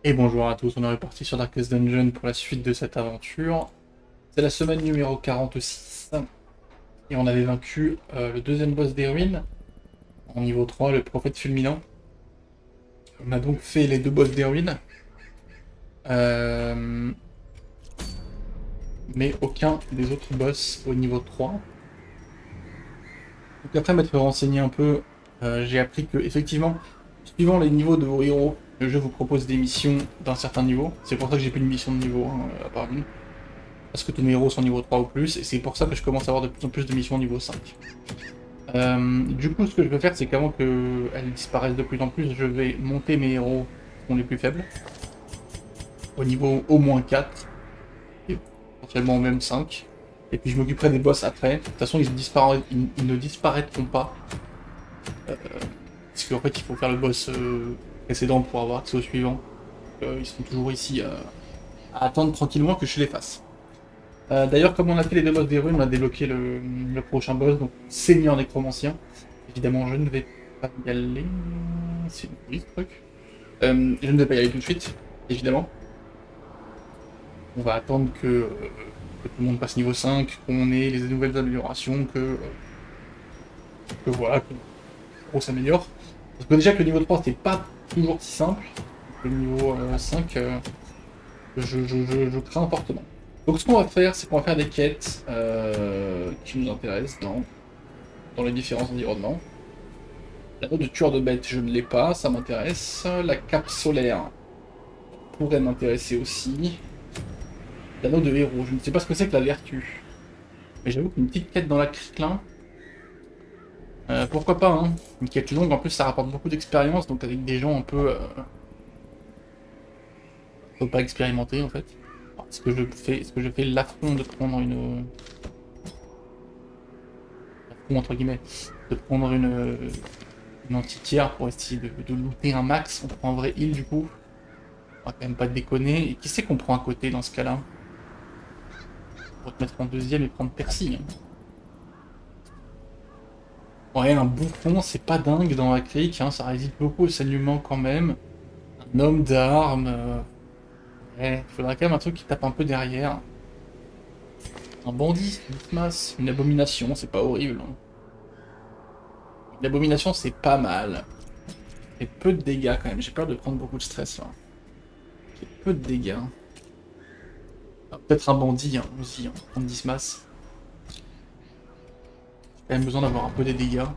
Et bonjour à tous, on est reparti sur Darkest Dungeon pour la suite de cette aventure. C'est la semaine numéro 46 et on avait vaincu le deuxième boss des ruines en niveau 3, le prophète fulminant. On a donc fait les deux boss des ruines, euh, mais aucun des autres boss au niveau 3. Donc après m'être renseigné un peu, j'ai appris que effectivement, suivant les niveaux de vos héros, le jeu vous propose des missions d'un certain niveau. C'est pour ça que j'ai plus de mission de niveau à part une. Parce que tous mes héros sont niveau 3 ou plus, et c'est pour ça que je commence à avoir de plus en plus de missions niveau 5. Du coup, ce que je vais faire, c'est qu'avant qu'elles disparaissent de plus en plus, je vais monter mes héros qui sont les plus faibles, au niveau au moins 4, et potentiellement même 5. Et puis je m'occuperai des boss après. De toute façon, ils ne disparaîtront pas. Parce qu'en fait, il faut faire le boss précédent pour avoir accès au suivant. Ils sont toujours ici à attendre tranquillement que je les fasse. D'ailleurs, comme on a fait les deux boss des runes, on a débloqué le prochain boss, donc Seigneur Nécromancien. Évidemment, je ne vais pas y aller. C'est une oui, ce truc. Je ne vais pas y aller tout de suite, évidemment. On va attendre que tout le monde passe niveau 5, qu'on ait les nouvelles améliorations, que voilà, que gros s'améliore. Parce que déjà que le niveau 3 c'est pas toujours si simple. Le niveau 5, je crains fortement. Donc ce qu'on va faire, c'est qu'on va faire des quêtes qui nous intéressent dans les différents environnements. L'anneau de tueur de bêtes, je ne l'ai pas, ça m'intéresse. La cape solaire pourrait m'intéresser aussi. L'anneau de héros, je ne sais pas ce que c'est que la vertu. Mais j'avoue qu'une petite quête dans la crique là, pourquoi pas, hein. Une quête longue, en plus ça rapporte beaucoup d'expérience, donc avec des gens un peu pas expérimentés en fait. Est-ce que je fais l'affront de prendre l'affront entre guillemets, de prendre une antiquaire pour essayer de looter un max? On prend un vrai heal du coup. On va quand même pas déconner. Et qui c'est qu'on prend à côté dans ce cas-là? Pour te mettre en deuxième et prendre Percy, hein. Ouais, un bouffon, c'est pas dingue dans la crique, hein, ça résiste beaucoup au saignement quand même. Un homme d'armes. Ouais, il faudrait quand même un truc qui tape un peu derrière. Un bandit, une masse, une abomination, c'est pas horrible, hein. Une abomination, c'est pas mal. Et peu de dégâts quand même, j'ai peur de prendre beaucoup de stress là. J'ai peu de dégâts. Ah, peut-être un bandit, hein, aussi, hein, prendre 10 masses. J'ai quand même besoin d'avoir un peu des dégâts.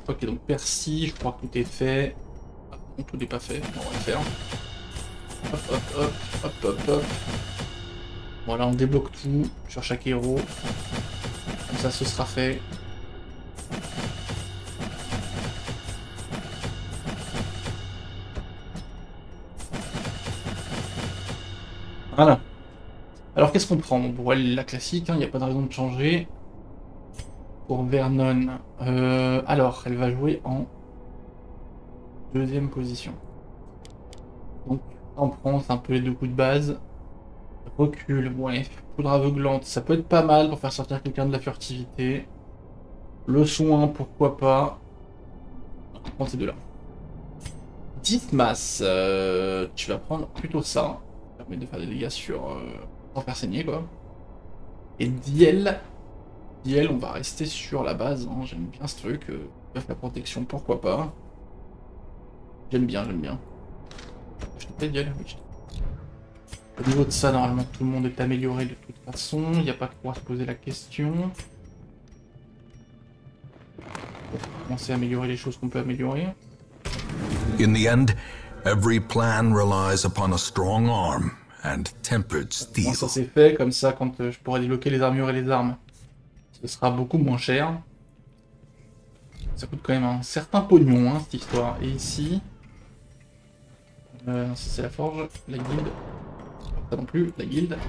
Ok, donc Percy, je crois que tout est fait. Ah, non, tout n'est pas fait, on va le faire. Hop, hop, hop, hop, hop, hop. Voilà, on débloque tout sur chaque héros. Comme ça, ce sera fait. Voilà. Alors, qu'est-ce qu'on prend? Bon, pour elle, la classique, il n'y a pas de raison de changer. Pour Vernon, alors, elle va jouer en deuxième position. Donc, on prend, c'est un peu les deux coups de base. Recul, ouais. Poudre aveuglante, ça peut être pas mal pour faire sortir quelqu'un de la furtivité. Le soin, pourquoi pas. On va prendre ces deux-là. 10 masses, tu vas prendre plutôt ça. Ça permet de faire des dégâts sans faire saigner, quoi. Et Diel, on va rester sur la base, hein. J'aime bien ce truc. Buff la protection, pourquoi pas. J'aime bien, j'aime bien. Je t'ai Diel, oui. Au niveau de ça, normalement, tout le monde est amélioré de toute façon. Il n'y a pas de quoi se poser la question. On va commencer à améliorer les choses qu'on peut améliorer. In the end, every plan relies upon a strong arm and tempered Moi, steel. ça c'est fait, comme ça, quand je pourrai débloquer les armures et les armes, ce sera beaucoup moins cher. Ça coûte quand même un certain pognon, hein, cette histoire. Et ici... ça c'est la forge, la guilde. Pas non plus, la guilde.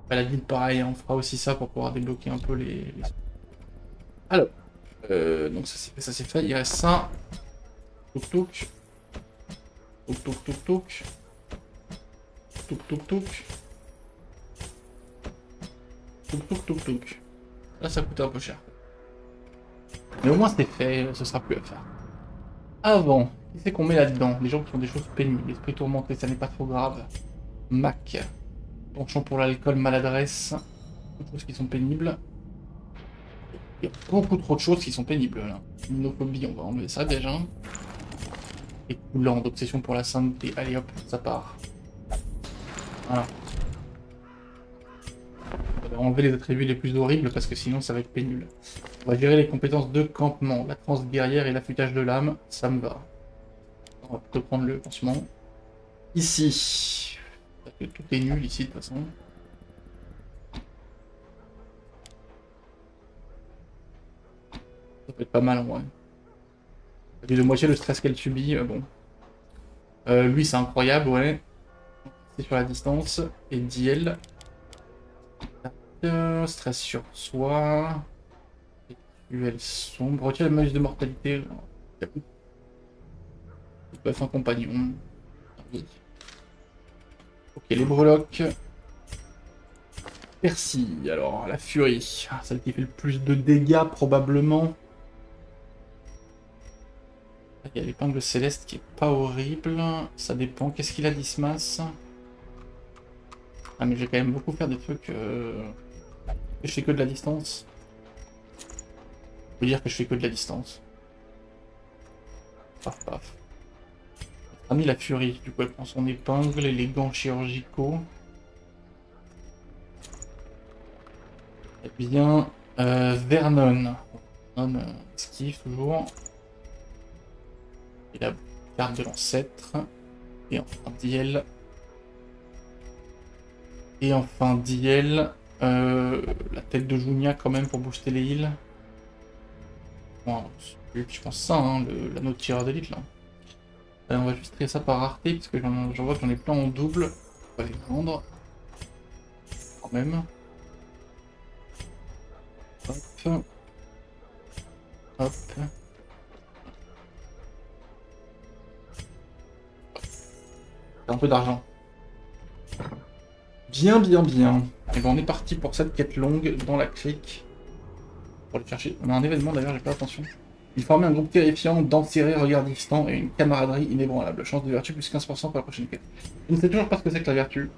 Bah, la guilde, pareil, on fera aussi ça pour pouvoir débloquer un peu les... Alors, donc ça c'est fait, il reste ça. Touk touk. Touk touk touk touk. Touk touk touk. Touk touk touk touk. Là ça coûtait un peu cher. Mais au moins c'est fait, ce sera plus à faire. Avant, qui c'est qu'on met là-dedans? Les gens qui font des choses pénibles. Esprit tourmenté, ça n'est pas trop grave. Mac. Penchant pour l'alcool, maladresse. Beaucoup de choses qui sont pénibles. Il y a beaucoup trop de choses qui sont pénibles là. Hypnophobie, on va enlever ça déjà. Et coulant d'obsession pour la sainteté. Allez hop, ça part. Voilà. On va enlever les attributs les plus horribles parce que sinon ça va être pénible. On va gérer les compétences de campement, la transe guerrière et l'affûtage de l'âme, ça me va. On va plutôt prendre le pansement. Ici. Tout est nul ici de toute façon. Ça peut être pas mal en vrai. Ça de moitié le stress qu'elle subit, bon. Lui c'est incroyable, ouais. C'est sur la distance. Et Diel. Stress sur soi. Duel sombre. Retire le malus de mortalité. Buff un compagnon. Oui. Ok, les breloques. Percy. Alors, la furie. Celle qui fait le plus de dégâts probablement. Il y a l'épingle céleste qui est pas horrible. Ça dépend. Qu'est-ce qu'il a Dismas? Ah mais je vais quand même beaucoup faire des trucs que je fais que de la distance. Je veux dire que je fais que de la distance. Paf paf. A mis la furie, du coup elle prend son épingle et les gants chirurgicaux. Et bien Vernon. Vernon esquive toujours. Et la carte de l'ancêtre. Et enfin Diel. Et enfin Diel, la tête de Junia quand même pour booster les heals. Bon, je pense ça, hein, l'anneau de tireur d'élite là. Allez, on va juste trier ça par rareté, parce que j'en vois que j'en ai plein en double. On va les vendre. Quand même. Hop. Hop. Un peu d'argent. Bien, bien, bien. Et ben on est parti pour cette quête longue dans la crique. Pour aller chercher. On a un événement d'ailleurs, j'ai pas attention. Il formait un groupe terrifiant, dents serrées, regard distant et une camaraderie inébranlable. Chance de vertu plus 15% pour la prochaine quête. Je ne sais toujours pas ce que c'est que la vertu.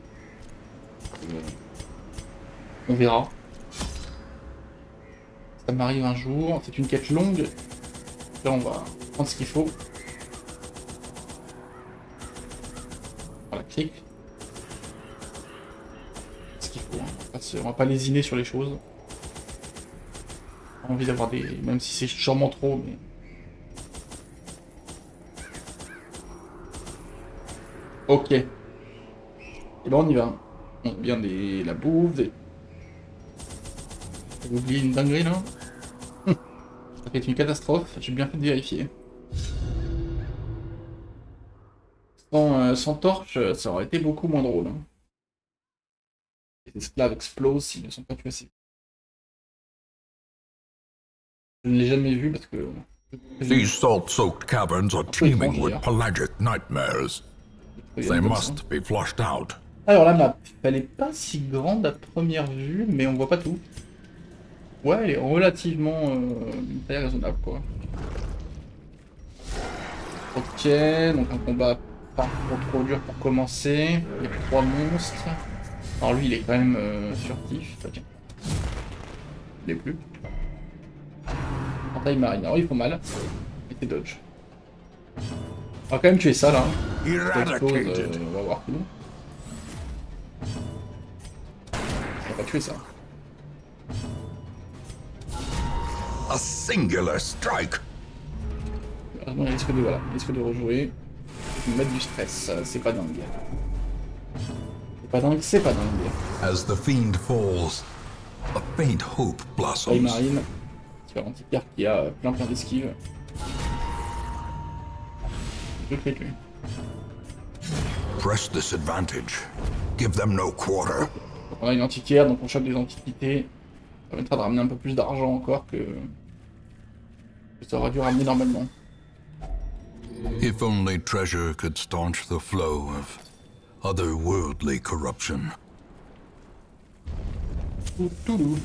On verra. Ça m'arrive un jour. C'est une quête longue. Là on va prendre ce qu'il faut. Voilà, clic. Ce qu'il faut. Hein. On va pas lésiner sur les choses. J'ai envie d'avoir des... Même si c'est sûrement trop, mais... Ok. Et ben on y va. On a bien la bouffe, J'ai oublié une dinguerie là. Ça fait une catastrophe, j'ai bien fait de vérifier. Sans torche, ça aurait été beaucoup moins drôle. Hein. Les esclaves explosent s'ils ne sont pas tués assez. Je ne l'ai jamais vu parce que... These salt-soaked caverns are teeming with pelagic nightmares. They must be flushed out. Alors la map, elle est pas si grande à première vue, mais on voit pas tout. Ouais, elle est relativement taille raisonnable quoi. Ok, donc un combat pas trop dur pour commencer. Il y a 3 monstres. Alors lui il est quand même furtif. Tiens. Il est plus. En taille marine. Alors il faut mal. Et t'es dodge. On va quand même tuer ça là. Eradicated. On va voir tout. On va tuer ça. A singular strike. Il risque de, voilà, il risque de rejouer. Je vais mettre du stress, c'est pas dingue. C'est pas dingue, c'est pas dingue. As the fiend falls, a faint hope Taille blossoms. marine. Tu as l'anticarte qui a plein d'esquives. Je le lui. Press this advantage. Give them no quarter. Donc on a une antiquaire, donc on chope des antiquités. Ça permettra de ramener un peu plus d'argent encore que ça aurait dû ramener normalement. If only treasure could staunch the flow of otherworldly corruption. Toulouse.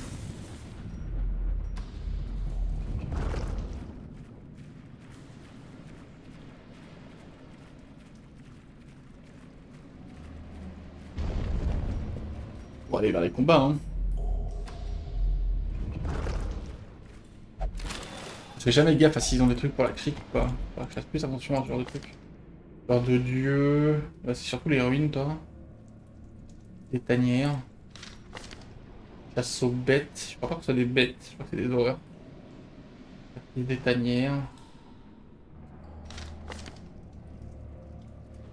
va aller vers les combats, hein. Je fais jamais gaffe à s'ils ont des trucs pour la crique ou pas. Faut que je fasse plus attention à ce genre de trucs. Fleur de Dieu... Là, c'est surtout les ruines, toi. Des tanières. Chasse aux bêtes. Je crois pas que ce soit des bêtes, je crois que c'est des horreurs. Des tanières.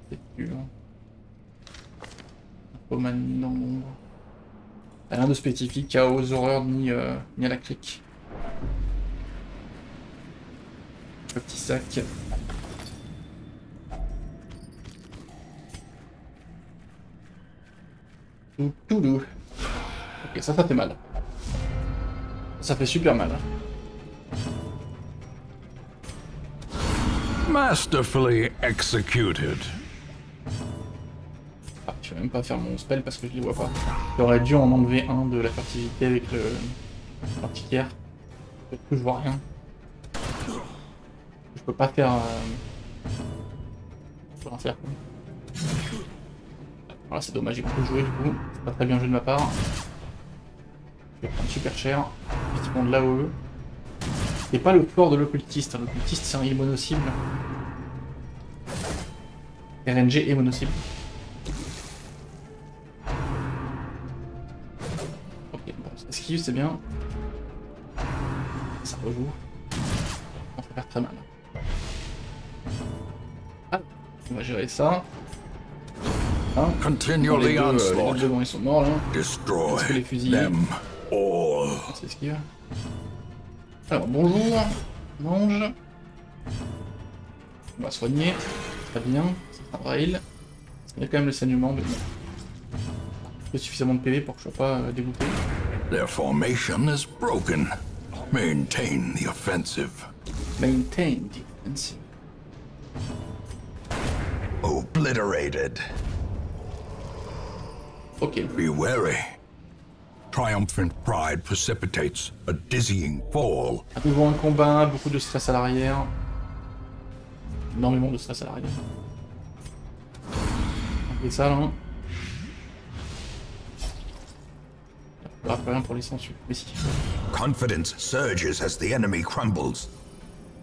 C'est dur. Infomanie dans l'ombre. Rien de spécifique aux horreurs ni à la crique. Le petit sac. Tout doux. Ok, ça fait mal. Ça fait super mal. Masterfully executed. Ah, je vais même pas faire mon spell parce que je les vois pas. J'aurais dû en enlever un de la fertilité avec le l'antiquaire. Du coup, je vois rien. Je peux pas faire... Je peux rien faire. Voilà, c'est dommage, j'ai beaucoup joué du coup. C'est pas très bien joué de ma part. Je vais prendre super cher. Effectivement de l'AOE. C'est pas le fort de l'occultiste. Hein. L'occultiste, c'est un heal mono-cible. RNG et mono-cible. Ok, bon, ça esquive, c'est bien. Ça rejoue. On va faire très mal. Ah, on va gérer ça. Hein, Continually les deux onslaught. devant ils sont morts là. Destroy Est-ce que les fusils them all. C'est esquive. Alors bonjour, mange. On va soigner. Très bien, c'est un rail. Il y a quand même le saignement, mais bon. Il y a suffisamment de PV pour que je sois pas dégoûté. Their formation is broken. Maintain the offensive. Maintain the offensive. Obliterated. Ok. Be wary. Triumphant pride precipitates a dizzying fall. À nouveau un combat, beaucoup de stress à l'arrière. Énormément de stress à l'arrière. Et ça là. Il n'y aura plus rien pour les sangsues. Mais si. Confidence surges as the enemy crumbles.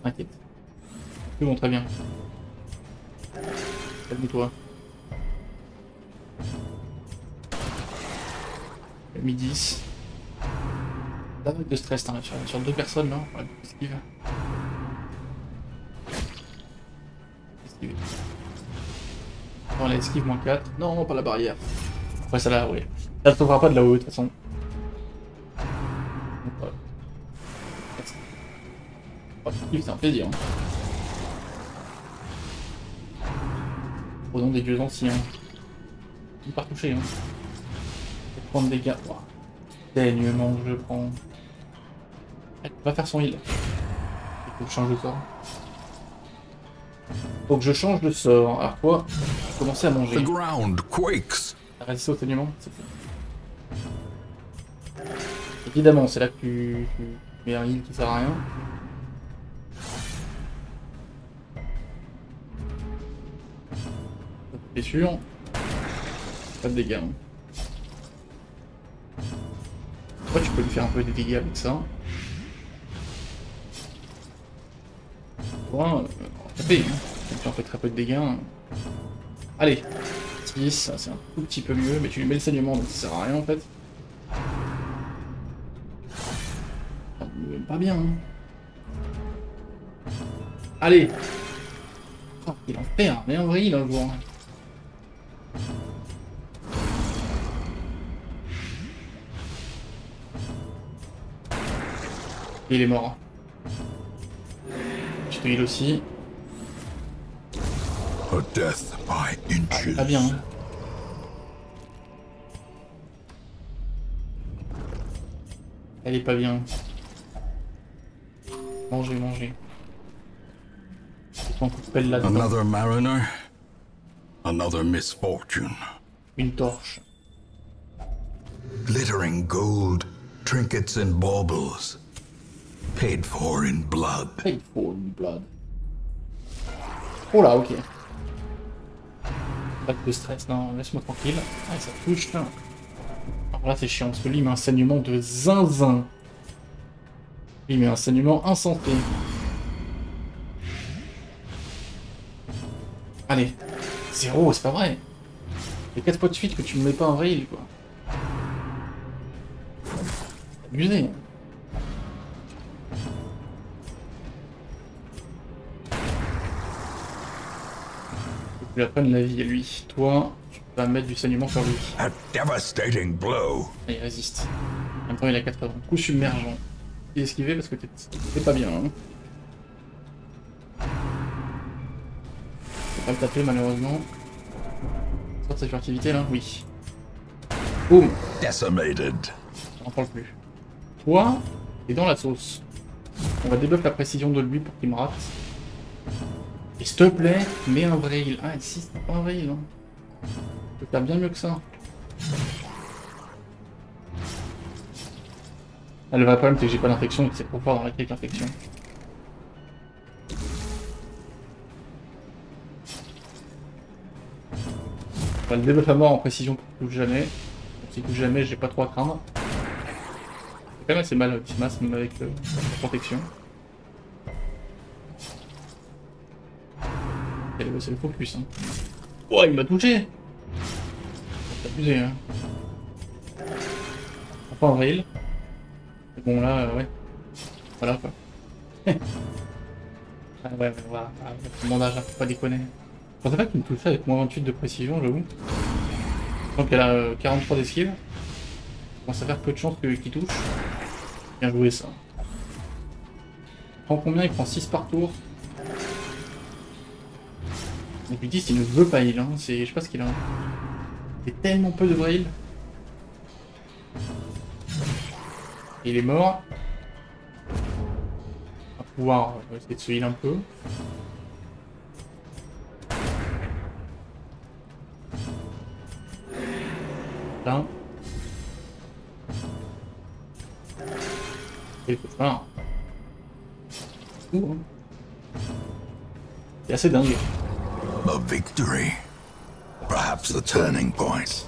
T'inquiète. C'est bon, très bien. Calme-toi. Mi-10. La vague de stress hein, sur deux personnes là. Ouais, esquive. Esquive. Non, la esquive moins 4. Non, non, pas la barrière. Après ça là, oui. Ça ne sauvera pas de là-haut de toute façon. C'est un plaisir. Hein. Au nom des dieux anciens. Il n'est pas touché. Hein. Je vais prendre des dégâts. Wow. Saignement que je prends. Elle peut pas faire son heal. Il faut que je change de sort. Faut que je change de sort. Alors quoi? Je vais commencer à manger. The ground quakes. À résister au saignement, c'est fou. Évidemment, c'est là que tu mets un heal qui sert à rien. T'es sûr? Pas de dégâts. Hein. Ouais, tu peux lui faire un peu des dégâts avec ça. Ouais, taper, hein. Tu en fais très peu de dégâts. Hein. Allez, 6, c'est un tout petit peu mieux, mais tu lui mets le saignement donc ça sert à rien en fait. Pas bien. Hein. Allez! Oh, il en perd, mais en vrai il en joue. Il est mort. Je te heal aussi. A death by inches. Pas bien. Hein. Elle est pas bien. Mangez, mangez. Ton coup de pelle là-dedans. Another mariner. Another misfortune. Une torche. Glittering gold, trinkets and baubles. Paid for in blood. Paid for in blood. Oh là, ok. Pas de stress, non, laisse-moi tranquille. Ah, ça touche. Non. Alors là c'est chiant parce que lui il met un saignement de zinzin. Il met un saignement insensé. Allez. 0, c'est pas vrai. Il y a 4 fois de suite que tu me mets pas un rail quoi. Abusé. Faut que tu lui apprennes la vie à lui. Toi, tu vas mettre du saignement sur lui. A devastating blow. Et il résiste. En même temps, il a 80. Coup submergent. Il est esquivé parce que t'es pas bien. Hein. Je peux pas le taper malheureusement. Sort de sa furtivité là. Oui. Boum. Decimated. On n'en parle plus. Toi, t'es dans la sauce. On va débuff la précision de lui pour qu'il me rate. Et s'il te plaît, mets un vrai heal. Ah, si, c'est pas un vrai heal. Hein. Tu peux faire bien mieux que ça. Ah, le vrai problème, c'est que j'ai pas d'infection et que c'est trop fort dans la avec l'infection. On va le debuff à mort en précision pour qu'il touche jamais. Donc, s'il touche jamais, j'ai pas trop à craindre. C'est quand même assez mal Ultimas, même avec la protection. C'est le focus. Hein. Oh, il m'a touché! C'est abusé, hein. Enfin, un rail. Bon, là, ouais. Voilà, quoi. Ah, ouais, voilà. Ah, le bandage, faut pas déconner. Je pensais pas qu'il me touchait avec moins 28 de précision, j'avoue. Donc, elle a 43 d'esquive. Ça commence à faire peu de chance qu'il touche. Bien joué, ça. Il prend combien? Il prend 6 par tour. Donc, lui 10, il ne veut pas heal. Hein. Je sais pas ce qu'il a. Il a tellement peu de vrai heal. Il est mort. On va pouvoir essayer de se heal un peu. Là. Et le cauchemar. C'est assez dingue. A victory. Perhaps the turning point.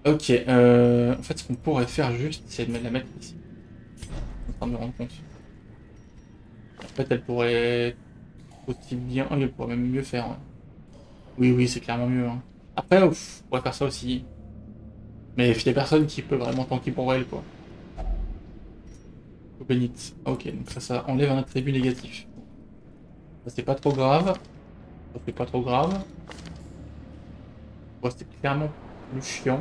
Ok, en fait, ce qu'on pourrait faire juste, c'est de la mettre ici. Je suis en train de me rendre compte. En fait, elle pourrait aussi bien... Oh, elle pourrait même mieux faire. Ouais. Oui, oui, c'est clairement mieux. Hein. Après, on pourrait faire ça aussi. Mais il y a personne qui peut vraiment tanker pour elle, quoi. Bénite. Ok, donc ça enlève un attribut négatif. Ça, c'est pas trop grave. Ça, c'est pas trop grave. Bon, c'était clairement plus chiant.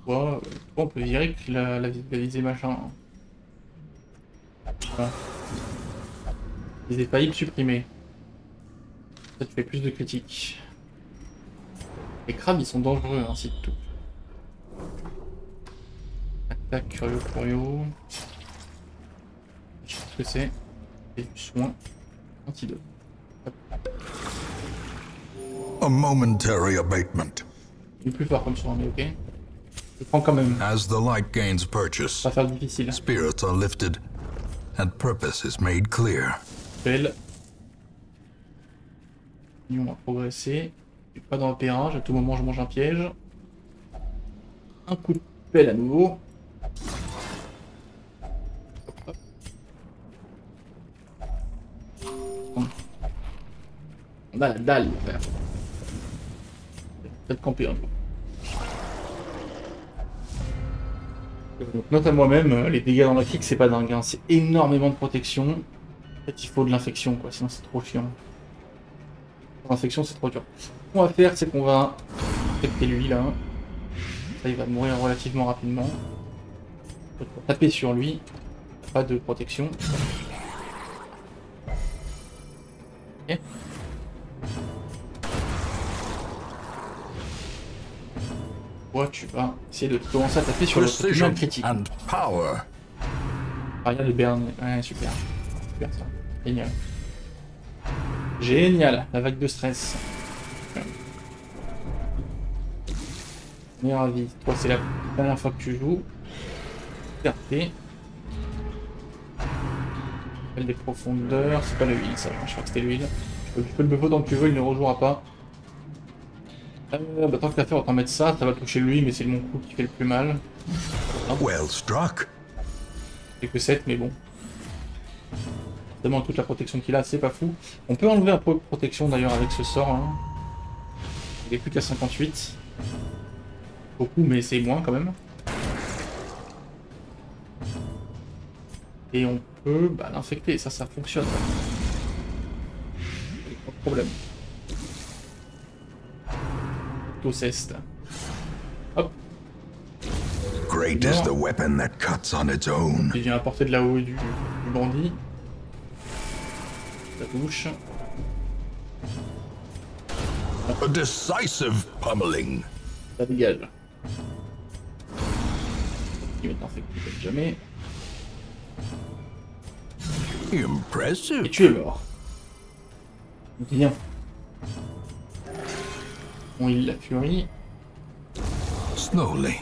Bon, on peut virer la visée machin. Voilà. Les faillibles supprimés. Ça te fait plus de critiques. Les crabes ils sont dangereux ainsi de tout. Tac, curieux. Je sais ce que c'est. C'est du soin. Antidote. Hop. A momentary abatement. Il est plus fort comme soin, mais ok. Je prends quand même. As the light gains purchase, Ça va faire difficile. spirits are lifted, and purpose is made clear. Belle. Et on va progresser. Je suis pas dans le pérage, à tout moment je mange un piège. Un coup de pelle à nouveau. Hop, hop. On a la dalle, frère. Peut-être camper un peu. Donc, note à moi-même, les dégâts dans la crique, c'est pas dingue, hein. C'est énormément de protection. En fait, il faut de l'infection, quoi, sinon c'est trop chiant. L'infection, c'est trop dur. Ce qu'on va faire, c'est qu'on va infecter lui là. Ça, il va mourir relativement rapidement. On va taper sur lui. Pas de protection. Ok. Toi, tu vas essayer de commencer à taper sur le Precision critique. and power. Regarde le Bern. Ouais, super. Super ça. Génial. Génial. La vague de stress. On est ravis. Toi, c'est la dernière fois que tu joues. Liberté. Appel des profondeurs. C'est pas le heal, ça. Je crois que c'était le heal. Tu peux le buffer tant que tu veux, il ne rejouera pas. Bah, tant qu'à faire, autant mettre ça. Ça va toucher lui, mais c'est mon coup qui fait le plus mal. Well struck. C'est que 7, mais bon. Tellement toute la protection qu'il a, c'est pas fou. On peut enlever un peu de protection d'ailleurs avec ce sort. Hein. Il est plus qu'à 58. Beaucoup, mais c'est moins quand même. Et on peut bah, l'infecter, ça fonctionne. Pas de problème. Cest. Hop. Great is the weapon that cuts on its own. Il vient à portée de là-haut du bandit. Ça touche. A decisive pummeling. Ça dégage. Il va être infecté comme jamais. Impressive. Et tu es mort. Bien. On heal la furie. Slowly,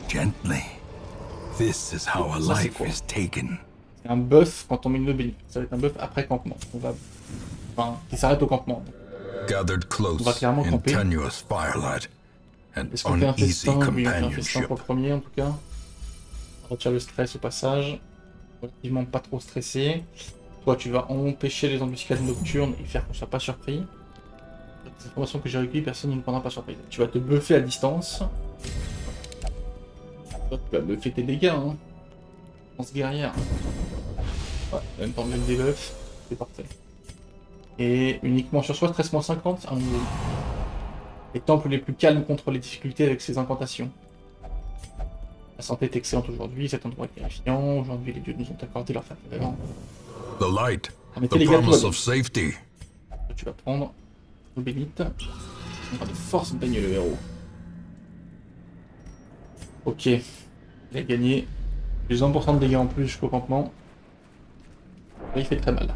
gently. This is how a Ça, c'est life quoi? is taken. C'est un buff quand on met une obélie. Ça va être un buff après campement. On va... Enfin, qui s'arrête au campement. Gathered close On va clairement in camper. tenuous firelight and Est-ce qu'on fait un uneasy festin? Oui, on fait un festin companionship. pour le premier en tout cas. On retire le stress au passage. Relativement pas trop stressé. Toi, tu vas empêcher les embuscades nocturnes et faire qu'on soit pas surpris. Les informations que j'ai recueillies, personne ne nous prendra pas surprise. Tu vas te buffer à distance. Toi, tu vas buffer tes dégâts, hein. Pense guerrière. Ouais, en même temps, même des buffs. C'est parfait. Et uniquement sur soi, stress moins 50. Un niveau. Les temples les plus calmes contre les difficultés avec ces incantations. La santé est excellente aujourd'hui, cet endroit est terrifiant. Aujourd'hui, les dieux nous ont accordé leur faveur. The light, Mettez the les gâteaux promise avec. of safety. Tu vas prendre nos bénites. On va de force baigne le héros. Ok. Il a gagné. Plus 20% de dégâts en plus jusqu'au campement. Là, il fait très mal.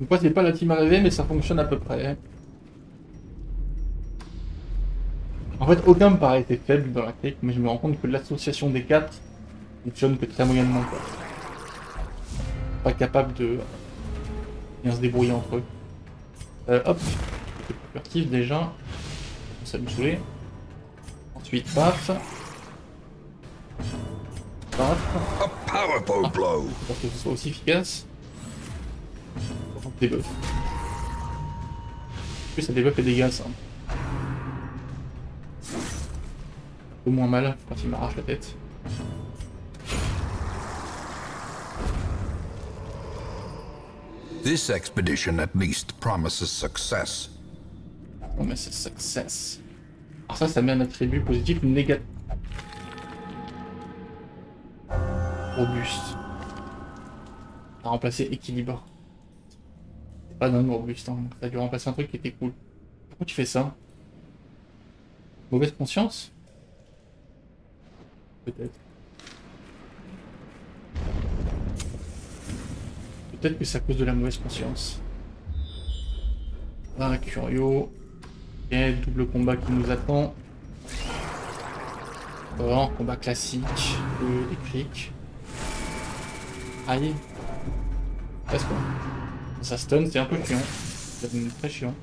Donc moi, c'est pas la team arrivée, mais ça fonctionne à peu près. En fait, aucun me paraît être faible dans la clique, mais je me rends compte que l'association des 4 fonctionne que très moyennement. Quoi. Pas capable de bien se débrouiller entre eux. Hop, c'est plus furtif déjà. Ça me saouler. Ensuite, paf. Paf. A powerful blow. Pour que ce soit aussi efficace. Des buffs. En plus, ça débuff les dégâts, ça. Un peu moins mal quand il m'arrache la tête. This expedition at least promises success. Oh, mais c'est success. Alors ça met un attribut positif négatif. Robuste. À remplacer équilibre. C'est pas d'un robuste, hein. Ça a dû remplacer un truc qui était cool. Pourquoi tu fais ça? Mauvaise conscience? Peut-être. Peut-être que c'est à cause de la mauvaise conscience. Ah, Curio. Ok, double combat qui nous attend. Bon, combat classique. Des crics. Aïe. Presque quoi. Ça stun, c'est un peu chiant. C'est même très chiant.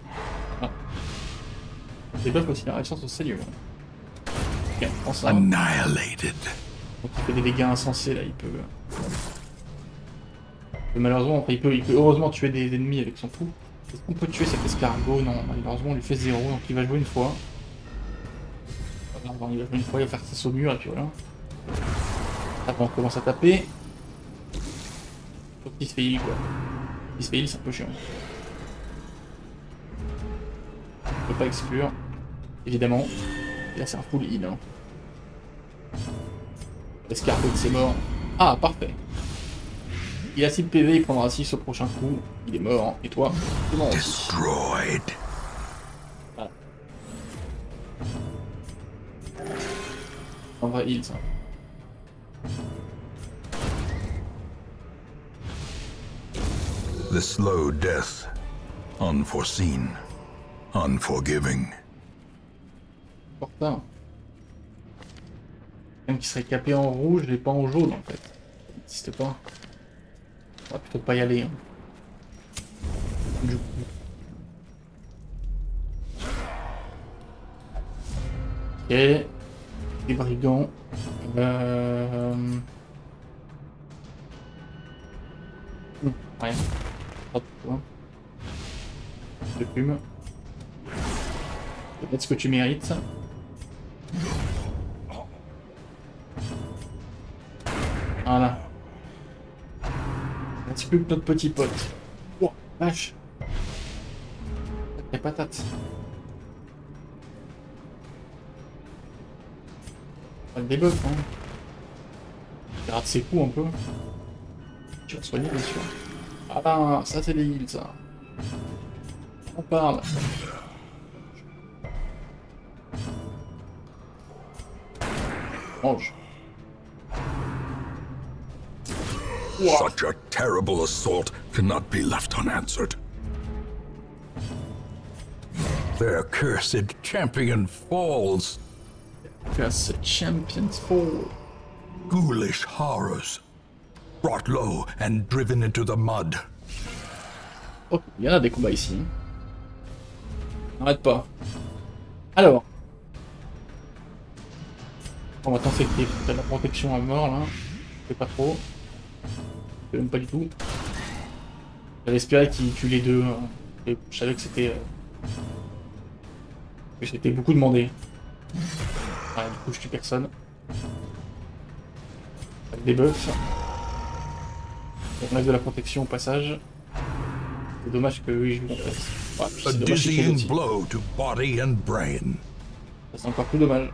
Ah. Les buffs aussi, la résistance au seigneur. Ok, on prend ça. Annihilated. Donc il fait des dégâts insensés là, il peut... Mais malheureusement, après, il peut heureusement tuer des ennemis avec son coup. Est-ce qu'on peut tuer cet escargot? Non, malheureusement on lui fait 0, donc il va jouer une fois. Enfin, il va jouer une fois, il va faire sa saumure et puis voilà. Après on commence à taper. Faut qu'il se fait heal quoi. Il se fait heal, c'est un peu chiant. On peut pas exclure, évidemment. Et là c'est un full heal. Hein. L'escargot c'est mort. Ah, parfait. Il a 6 PV, il prendra 6 au prochain coup. Il est mort. Et toi, tu es mort aussi. Destroyed. Voilà. Un vrai heal, ça. The slow death. Unforeseen. Unforgiving. Pourtant. Même qui serait capé en rouge et pas en jaune en fait. Ça n'existe pas. On va plutôt pas y aller. Hein. Du coup. Ok. Les brigands. Rien. Pas de quoi. De plume. Peut-être ce que tu mérites. Voilà. Un petit peu que notre petit pote. Oh, vache. Les patates. Pas de debuff, hein. Il rate ses coups un peu. Tu vas soigner, bien sûr. Ah ben, ça c'est des heals, ça. On parle. Mange. Wow. Such a terrible assault cannot be left unanswered. Their cursed champion falls. Cursed champions fall. Ghoulish horrors. Brought low and driven into the mud. Oh, il y en a des combats ici. N'arrête pas. Alors. On va t'infecter. T'as la protection à mort là. Je fais pas trop. Je fais même pas du tout. J'avais espéré qu'il tue les deux. Et je savais que c'était. Que c'était beaucoup demandé. Ouais, du coup, je tue personne. Pas de debuff. On enlève de la protection au passage. C'est dommage que oui, je lui remplace. Ouais, A dizzying blow to body and brain. Ça c'est encore plus dommage.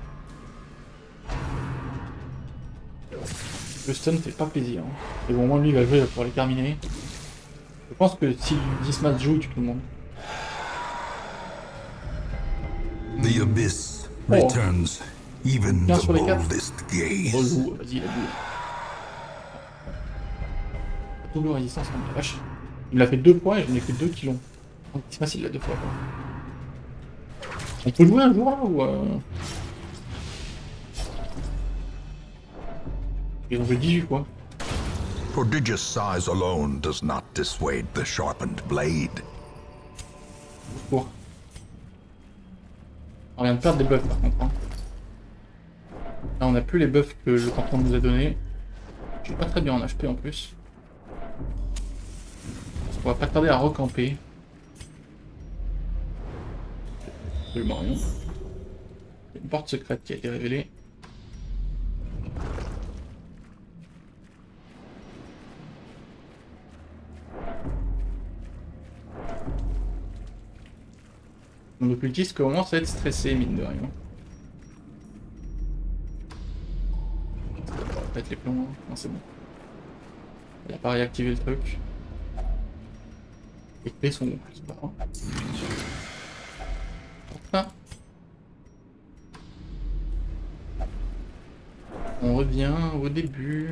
Le stun fait pas plaisir. Hein. Et bon, au moins lui il va jouer, il va pouvoir les terminer. Je pense que si 10 matchs joue, il tue tout le monde. The abyss returns even Bien the sur les quatre. boldest gaze. Relou, vas-y, la boule. Double résistance, comme la vache. Il me l'a fait 2 fois et je n'ai que 2 qui l'ont. C'est facile là 2 fois. Quoi. On peut jouer un jour là ou Ils ont fait 18 quoi. Prodigious size alone does not dissuade the sharpened blade. Pour. On vient de perdre des buffs par contre. Hein. Là on a plus les buffs que le canton nous a donné. Je suis pas très bien en HP en plus. On va pas tarder à recamper. Absolument rien. Il y a une porte secrète qui a été révélée. Mon occultiste commence à être stressé, mine de rien. On va mettre les plombs. Non, c'est bon. Il a pas réactivé le truc. Les clés sont c'est pas grave. Enfin. On revient au début.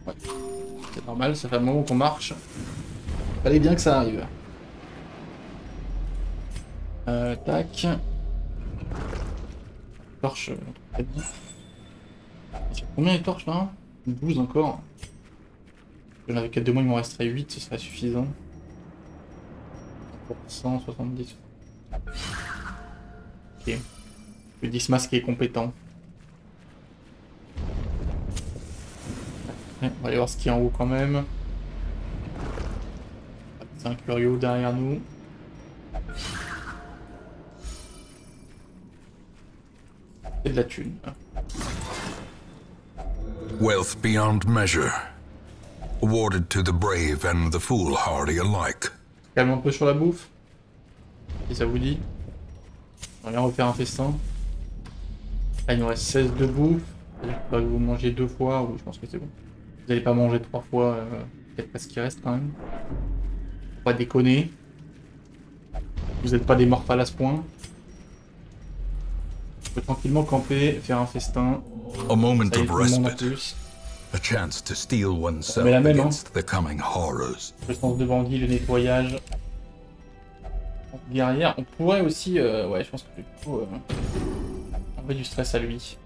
Ouais. C'est normal, ça fait un moment qu'on marche. Fallait bien que ça arrive. Tac. Torche. Combien les torches là? 12 encore. J'en avais 4 de moins, il m'en resterait 8, ce serait suffisant. 170. Ok. Le 10 masque est compétent. Ouais, on va aller voir ce qu'il y a en haut quand même. C'est un curieux derrière nous. C'est de la thune. Wealth beyond measure. Awarded to the brave and the foolhardy alike. Calme un peu sur la bouffe. Si ça vous dit. On va bien refaire un festin. Là il nous reste 16 de bouffe. C'est-à-dire que vous mangez 2 fois, ou je pense que c'est bon. Vous n'allez pas manger 3 fois, peut-être pas ce qui reste quand même. Faut pas déconner. Vous n'êtes pas des morphales à ce point. On peut tranquillement camper, faire un festin. A moment Ça y est, of tout le monde en respite. plus. A chance to steel oneself Mais la même, hein. against the coming horrors. Le sens de bandit, le nettoyage. Guerrière, on pourrait aussi... ouais, je pense que du coup... enlever du stress à lui.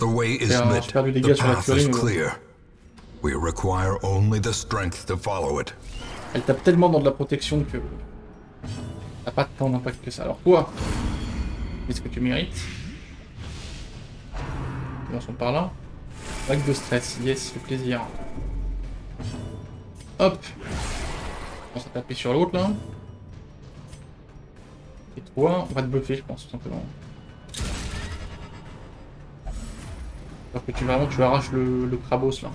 The way is J'ai lit. perdu des The dégâts sur la path furie, is mais bon. clear. We require only the strength to follow it. Elle tape tellement dans de la protection que... ça n'a pas tant d'impact que ça. Alors toi, qu'est-ce que tu mérites? Commençons par là. Vague de stress, yes, fait plaisir. Hop. On commence à taper sur l'autre là. Et toi, on va te buffer, je pense, tout simplement. Alors que tu arraches le crabos là.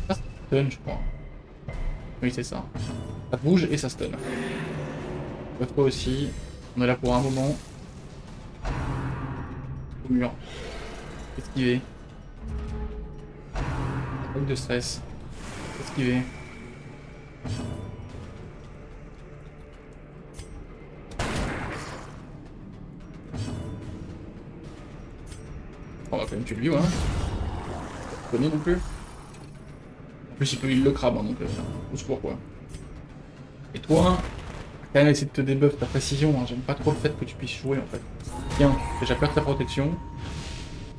Ça stun, je crois. Oui, c'est ça. Ça bouge et ça stun. Buff toi aussi. On est là pour un moment. Au mur. Esquiver. Attaque de stress. Esquiver. On va quand même tuer lui, ouais. Pas connaît non plus. En plus, il peut heal le crabe, hein, donc au secours quoi. Et toi, quand même essayer de te débuff ta précision, hein. J'aime pas trop le fait que tu puisses jouer en fait. Tiens, déjà perdre ta protection.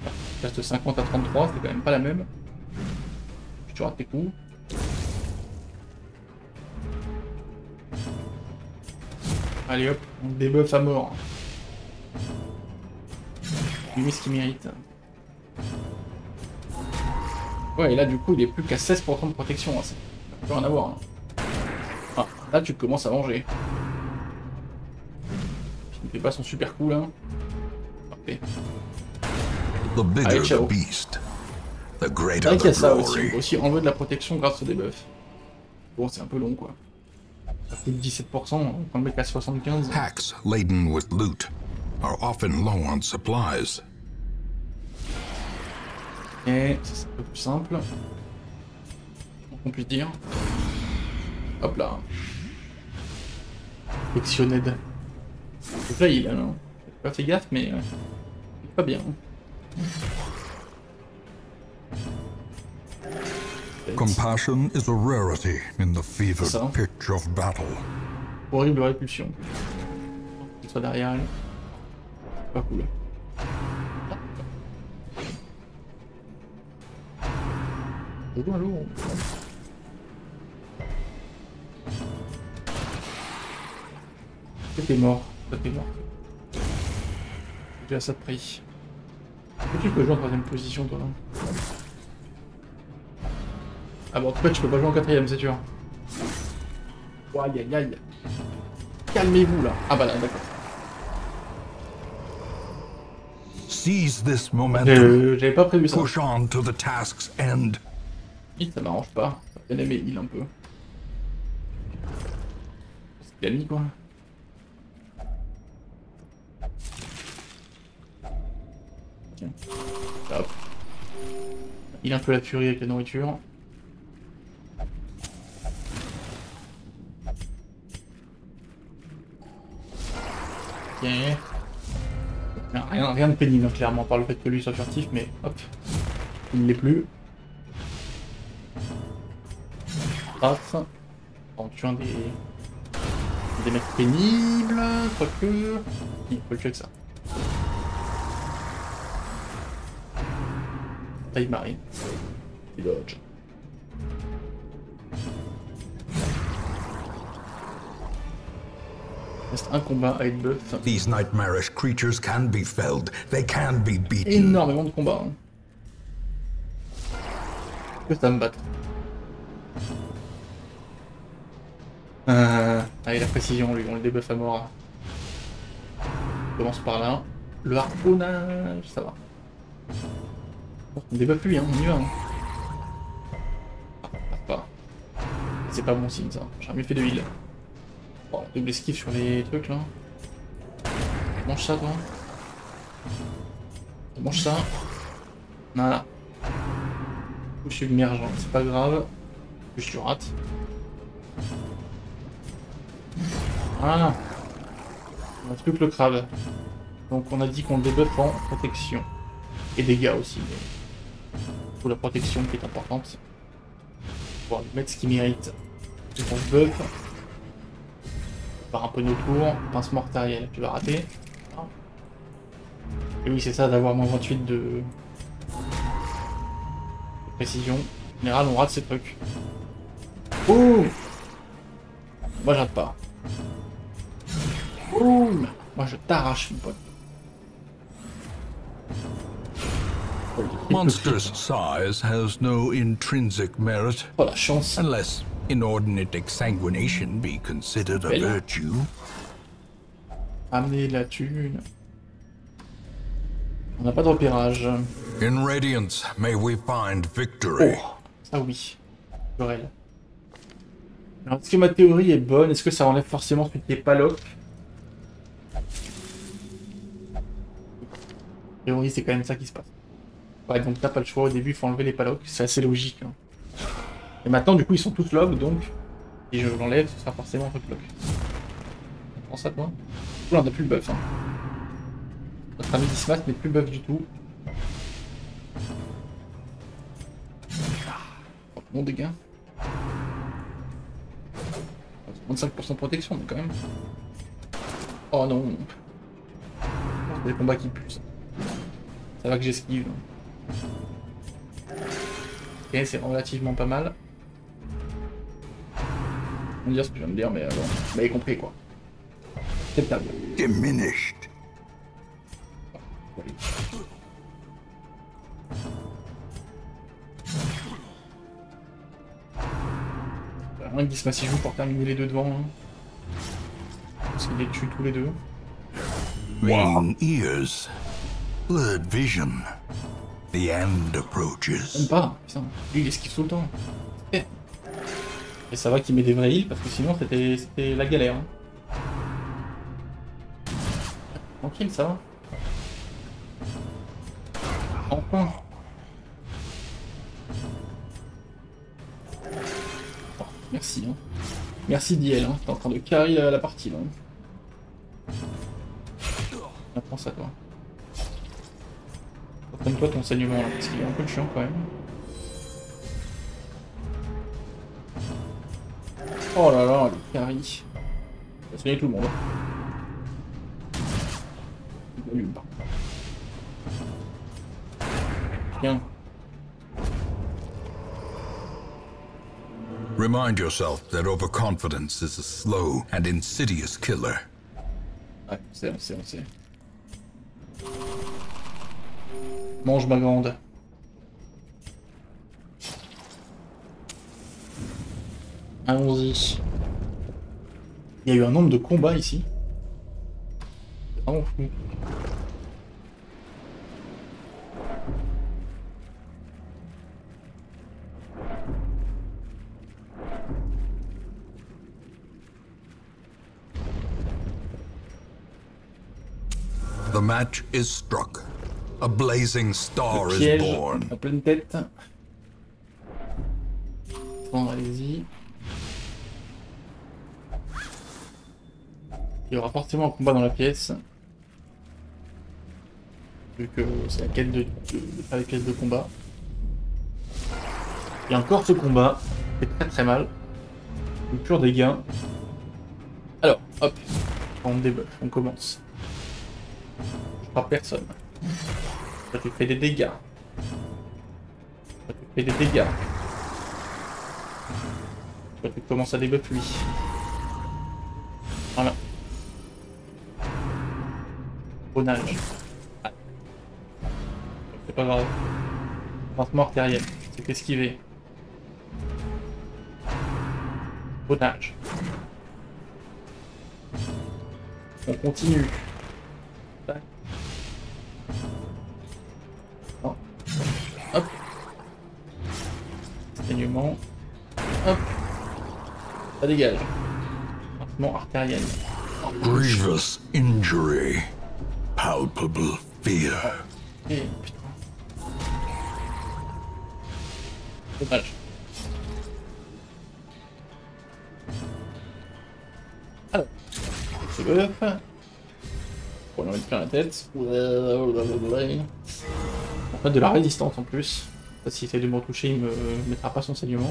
Tu passes de 50 à 33, c'est quand même pas la même. Tu rates tes coups. Allez hop, on débuff à mort. Lui met ce qu'il mérite. Ouais, et là du coup il est plus qu'à 16% de protection, hein. Ça peut rien avoir. Hein. Ah, là tu commences à manger. Il ne fait pas son super coup là. Parfait. The bigger Allez, ciao. the beast, the C'est greater vrai qu'il y a the ça aussi. On glory. peut aussi enlever de la protection grâce au debuff. Bon, c'est un peu long quoi. Ça fait 17%, on prend le mec à 75. Packs laden with loot are often low on supplies. Et ça c'est un peu plus simple. On peut dire. Hop là. Actionned. Donc là il a non. J'ai pas fait gaffe mais pas bien. Compassion is a rarity in the fevered Ça. pitch of battle. Horrible répulsion. Qu'il soit derrière elle. Pas cool. Allô. T'es mort. T'es mort. J'ai à ça de prix. Est-ce que tu peux jouer en troisième position toi là? Ah bon en tout cas tu peux pas jouer en quatrième c'est sûr. Oh, aïe aïe aïe. Calmez-vous là. Ah bah là d'accord. Seize this momentum. J'avais pas prévu ça. Push on to the task's end. Heal, ça m'arrange pas. J'ai bien aimé heal un peu. Parce qu'il a mis quoi. Tiens. Hop. Il a un peu la furie avec la nourriture. Ok. Rien de pénible hein, clairement par le fait que lui soit furtif mais hop. Il ne l'est plus. Paf. En tuant des mecs pénibles, quoique... Il faut le tuer que ça. Taille marine. Et dodge. Il reste un combat à être buff. These nightmarish creatures can be felled. They can be beaten. Énormément de combats. Hein. Que ça me batte. Allez, la précision, lui, on le débuff à mort. On commence par là. Le harponnage, ça va. On débuff lui, hein, on y va. Hein. Pas. C'est pas bon signe ça, j'ai mieux fait de heal. Bon, double esquive sur les trucs là. Mange ça toi. Mange ça. Voilà. Je suis submergent, c'est pas grave. Je tu rates. Voilà. On a plus que le crabe. Donc on a dit qu'on le débuff en protection. Et dégâts aussi, mais... Pour la protection qui est importante. Pour lui mettre ce qu'il mérite. C'est pour ce buff. Par un peu nos tours. Pincement artériel, tu vas rater. Et oui, c'est ça d'avoir moins 28 de précision. En général, on rate ces trucs. Ouh! Moi, je rate pas. Ouh! Moi, je t'arrache, mon pote. Monstrous size has no intrinsic merit, Oh, la chance. unless inordinate exsanguination be considered a Belle. virtue. Amener la thune. On n'a pas de repérage. In Radiance, may we find victory. Oh, ça oui. Jorel. Alors, est-ce que ma théorie est bonne? Est-ce que ça enlève forcément celui qui est pas lock? Théorie, c'est quand même ça qui se passe. Ouais, donc t'as pas le choix. Au début, il faut enlever les palocs. C'est assez logique. Hein. Et maintenant, du coup, ils sont tous lock, donc si je l'enlève, ce sera forcément un truc lock. Tu penses à toi? Là, on n'a plus le buff. Hein. Notre ami Dismas n'est plus buff du tout. Oh, bon dégâts. 35% de protection, mais quand même. Oh non. C'est des combats qui puent. Ça va que j'esquive. Ok, c'est relativement pas mal. On va dire ce que je viens de dire, mais bon, vous m'avez compris quoi. Acceptable. Diminished. Un qui se passe 6 jours pour terminer les deux devant. Hein. Parce qu'il les tue tous les deux. Ringing ears. Blurred vision. The end approaches. Même pas, putain. Lui il esquive tout le temps. Et ça va qu'il met des vrais heals parce que sinon c'était la galère. Hein. Tranquille, ça va. Enfin. Oh, merci. Hein. Merci DL, hein. T'es en train de carry la partie là. Pense à toi. Prends-toi ton saignement là, parce qu'il est un peu chiant quand même. Oh là là, le carry. Il va soigner tout le monde. Bien. Remind yourself that overconfidence is a slow and insidious killer. Ouais, on sait. Mange ma grande. Allons-y. Il y a eu un nombre de combats ici. C'est vraiment fou. The match is struck. A blazing star is Piège born. en pleine tête. Bon, allez-y. Il y aura forcément un combat dans la pièce. Vu que c'est la quête de faire les pièces de combat. Il y a encore ce combat. C'est très très mal. Le pur dégâts. Alors, hop. On débuff, on commence. Je frappe personne. Toi tu fais des dégâts. Toi tu fais des dégâts. Toi tu commences à débuff lui. Voilà. Bonnage. Ah. C'est pas grave. Pincement artériel. C'est esquivé. Bonnage. On continue. Tac. Oh. Hop. Saignement. Hop. Ça dégage. Pincement artériel. Grievous injury. Palpable fear. Et putain. Dommage. Alors. Ce buff. Pour lui en mettre plein la tête. On fait de la résistance en plus. S'il essaie de me retoucher, il me mettra pas son saignement.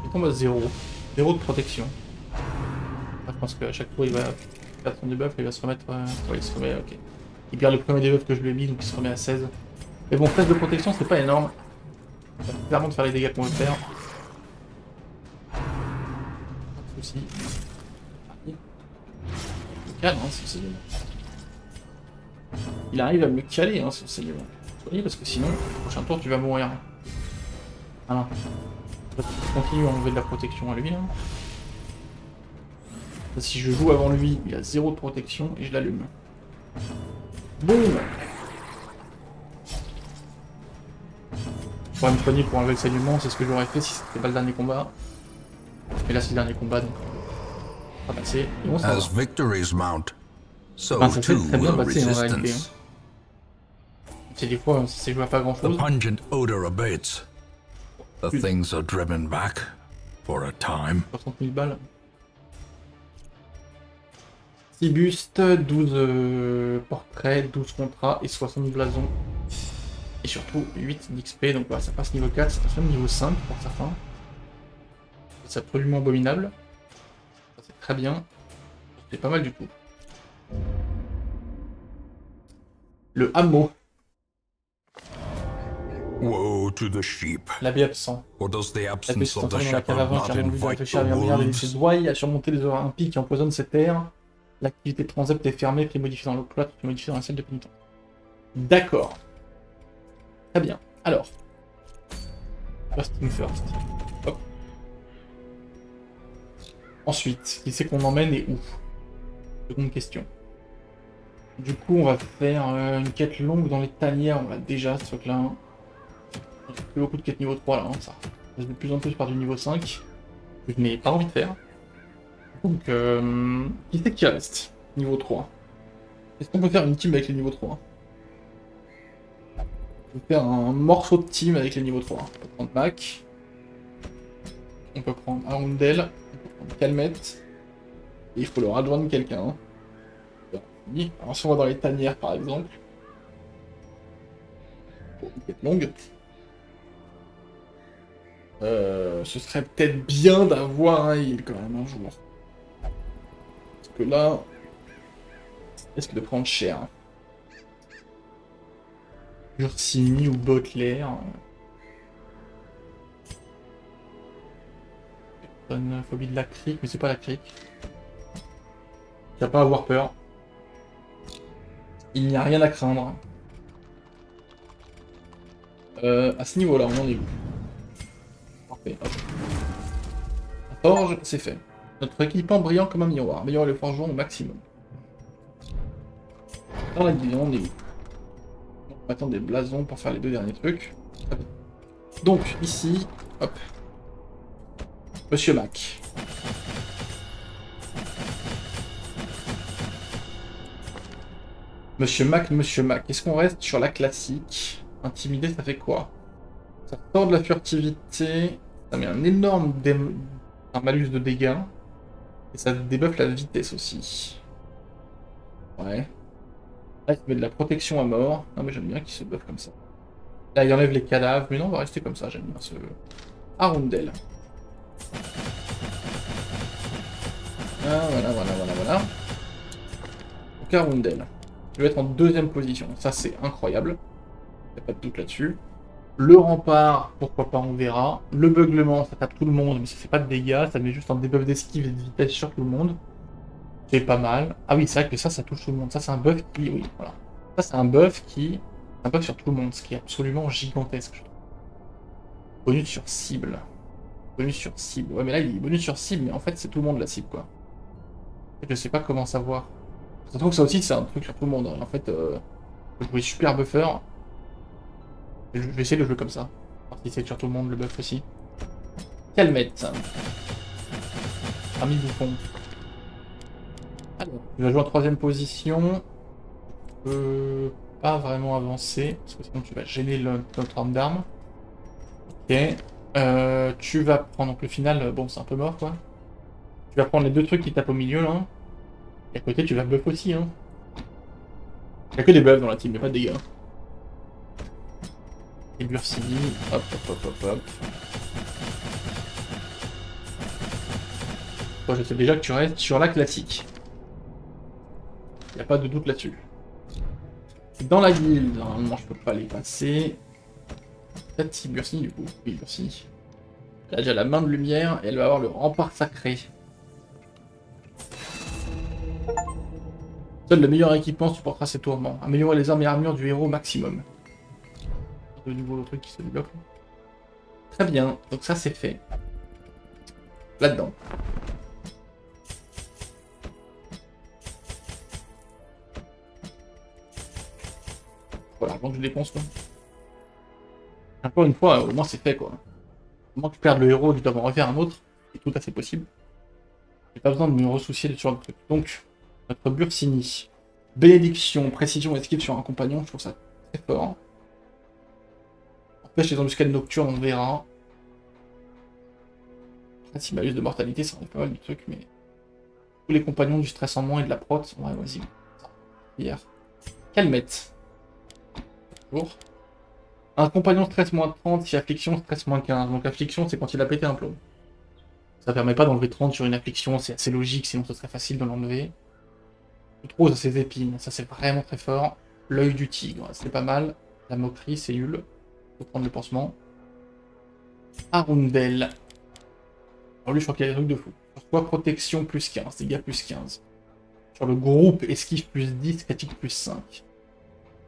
Il tombe à 0. 0 de protection. Je pense qu'à chaque fois il va perdre son debuff et il va se remettre. Ouais, il se remet, ok. Il perd le premier debuff que je lui ai mis, donc il se remet à 16. Mais bon, 13 de protection, c'est pas énorme. Ça va clairement de faire les dégâts qu'on veut faire. Pas de soucis. Calme, hein, ce saignement. Il arrive à me caler, hein, ce saignement. Oui, parce que sinon, au prochain tour, tu vas mourir. Voilà. Je continue à enlever de la protection à lui. Hein. Si je joue avant lui, il a 0 de protection et je l'allume. Boum! Je pourrais me soigner pour enlever le saignement, c'est ce que j'aurais fait si c'était pas le dernier combat. Mais là, c'est le dernier combat, donc. Ah bah c'est bon, ça va. As victories mount, so Enfin, ça fait too très bien will passer en réalité. resistance. Hein. C'est des fois, si c'est joué à pas grand The chose. pungent odor abates. The things are driven back for a time. 60 000 balles. 6 bustes, 12 portraits, 12 contrats et 60 blasons. Et surtout 8 d'XP, donc voilà, ça passe niveau 4, ça passe même niveau 5 pour certains. C'est absolument abominable. Ça, c'est très bien. C'est pas mal du tout. Le hameau. Woe to the sheep. L'abbé absent. Or does the L'abbé absence s'est of the enfermé dans la cave shepherd avant, not car on lui a invite réfléchi à the regarder ses wolves? doigts, à surmonter les horaires impies qui empoisonnent cette terre. L'activité transept est fermée, puis modifiée dans le cloître, puis modifiée dans la salle de pénitence. D'accord. Très bien. Alors. First thing first. Hop. Ensuite, qui c'est qu'on emmène et où? Seconde question. Du coup, on va faire une quête longue dans les tanières. On l'a déjà, ce truc-là. Il y a plus beaucoup de quêtes niveau 3 là, hein, ça. De plus en plus par du niveau 5. Que je n'ai pas envie de faire. Donc, qui c'est qui reste? Niveau 3. Est-ce qu'on peut faire une team avec les niveaux 3? On peut faire un morceau de team avec les niveaux 3. On peut prendre Mac. On peut prendre Arundel. On peut prendre Calmette. Et il faut leur adjoindre quelqu'un. Alors si on va dans les tanières par exemple. Pour une quête longue. Ce serait peut-être bien d'avoir un heal quand même un jour. Parce que là, ça risque de prendre cher. Ursini ou Butler. Personne phobie de la crique, mais c'est pas la crique. Il n'y a pas à avoir peur. Il n'y a rien à craindre. À ce niveau-là, on en est où? Parfait, hop. La forge, c'est fait. Notre équipement brillant comme un miroir. Améliorer le forgeron au maximum. Dans la division, on est où? On va attendre des blasons pour faire les deux derniers trucs. Donc, ici, hop. Monsieur Mac. Monsieur Mac. Est-ce qu'on reste sur la classique? Intimider, ça fait quoi? Ça sort de la furtivité, ça met un énorme un malus de dégâts, et ça débuffe la vitesse aussi. Ouais. Là, il se met de la protection à mort. Non, mais j'aime bien qu'il se buffe comme ça. Là, il enlève les cadavres, mais non, on va rester comme ça, j'aime bien ce Arundel. Ah, voilà. Donc Arundel. Je vais être en deuxième position, ça c'est incroyable. Y'a pas de doute là-dessus. Le rempart, pourquoi pas, on verra. Le beuglement, ça tape tout le monde, mais ça fait pas de dégâts, ça met juste un debuff d'esquive et de vitesse sur tout le monde. C'est pas mal. Ah oui, c'est vrai que ça touche tout le monde. Ça c'est un buff qui... Oui, voilà. Ça c'est un buff qui... Un buff sur tout le monde, ce qui est absolument gigantesque, je trouve. Bonus sur cible. Bonus sur cible. Ouais, mais là il dit bonus sur cible, mais en fait c'est tout le monde la cible, quoi. Je sais pas comment savoir. Je trouve que ça aussi c'est un truc sur tout le monde. Hein. En fait, je jouer super buffer. Je vais essayer de le jouer comme ça. Alors si c'est sur tout le monde le buff aussi. Calmette. Ami bouffon. Alors, il va jouer en troisième position. Je peux pas vraiment avancer, parce que sinon tu vas gêner notre arme d'arme. Ok. Tu vas prendre, donc le final, bon c'est un peu mort quoi. Tu vas prendre les deux trucs qui tapent au milieu là. Et à côté tu vas buff aussi hein. Il y a que des buffs dans la team, il n'y a pas de dégâts. Et Bursi, hop hop hop hop hop. Toi je sais déjà que tu restes sur la classique. Il n'y a pas de doute là-dessus. Dans la guilde, normalement je peux pas les passer. Peut-être si Bursi du coup. Oui Bursi. Elle a déjà la main de lumière et elle va avoir le rempart sacré. Seul le meilleur équipement supportera ces tourments. Améliorer les armes et armures du héros au maximum. De nouveaux trucs qui se débloquent. Très bien, donc ça c'est fait. Là-dedans. Voilà, l'argent que je dépense quoi. Encore une fois, au moins c'est fait quoi. Au moins que je perde le héros et que je dois en refaire un autre, c'est tout à fait possible. J'ai pas besoin de me ressoucier sur le truc. Donc, notre Bursini. Bénédiction, précision, esquive sur un compagnon, je trouve ça très fort. Empêche les embuscades nocturnes, on verra. Après, si malus de mortalité, ça enlève pas mal du truc, mais... Tous les compagnons du stress en moins et de la prot, ouais, vas-y. Hier. Calmette. Bonjour. Un compagnon stress moins 30, si affliction, stress moins 15. Donc affliction, c'est quand il a pété un plomb. Ça permet pas d'enlever 30 sur une affliction, c'est assez logique, sinon ce serait facile de l'enlever. Trop à ses épines, ça c'est vraiment très fort. L'œil du tigre, c'est pas mal. La moquerie, c'est nul. Faut prendre le pansement. Arundel. Alors lui, je crois qu'il y a des trucs de fou. Sur quoi protection plus 15, dégâts plus 15. Sur le groupe, esquive plus 10, critique plus 5.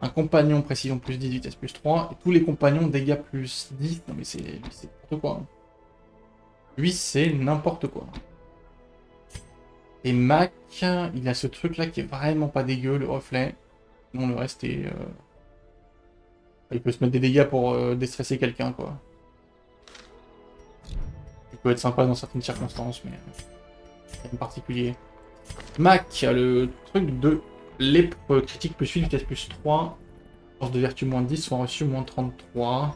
Un compagnon, précision plus 10, vitesse plus 3. Et tous les compagnons, dégâts plus 10. Non mais c'est n'importe quoi. Hein. Lui, c'est n'importe quoi. Et Mac, il a ce truc là qui est vraiment pas dégueu, le reflet. Non, le reste est... Il peut se mettre des dégâts pour déstresser quelqu'un, quoi. Il peut être sympa dans certaines circonstances, mais... en particulier. Mac a le truc de lèpre critique plus 8, vitesse plus 3. Force de vertu moins 10, soin reçu moins 33. En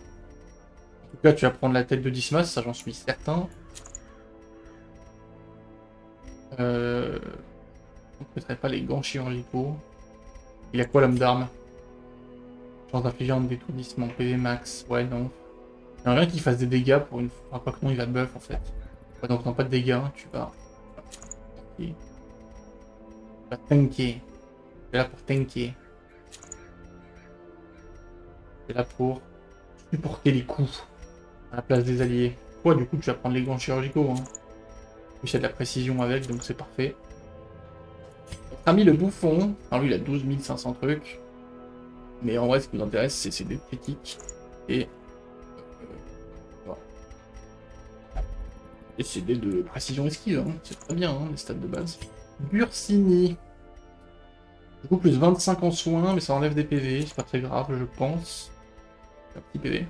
tout cas, tu vas prendre la tête de Dismas, ça j'en suis certain. On ne mettrait pas les gants chirurgicaux. Il a quoi l'homme d'armes? Chance d'infliger un détourdissement, PV max. Ouais, non. Il y a rien qui fasse des dégâts pour une fois. Enfin, quoi que non, il va buff en fait. Ouais, donc non, pas de dégâts, tu vas. Tu vas tanker. Tu es là pour tanker. Tu es là pour supporter les coups à la place des alliés. Ouais, du coup, tu vas prendre les gants chirurgicaux. Hein. Plus il y a de la précision avec, donc c'est parfait. Notre ami le bouffon, alors lui il a 12 500 trucs. Mais en vrai ce qui nous intéresse c'est des critiques. Et voilà. Et c'est des de précision esquive, hein. C'est très bien hein, les stats de base. Bursini. Du coup plus 25 en soins, mais ça enlève des PV, c'est pas très grave je pense. Un petit PV.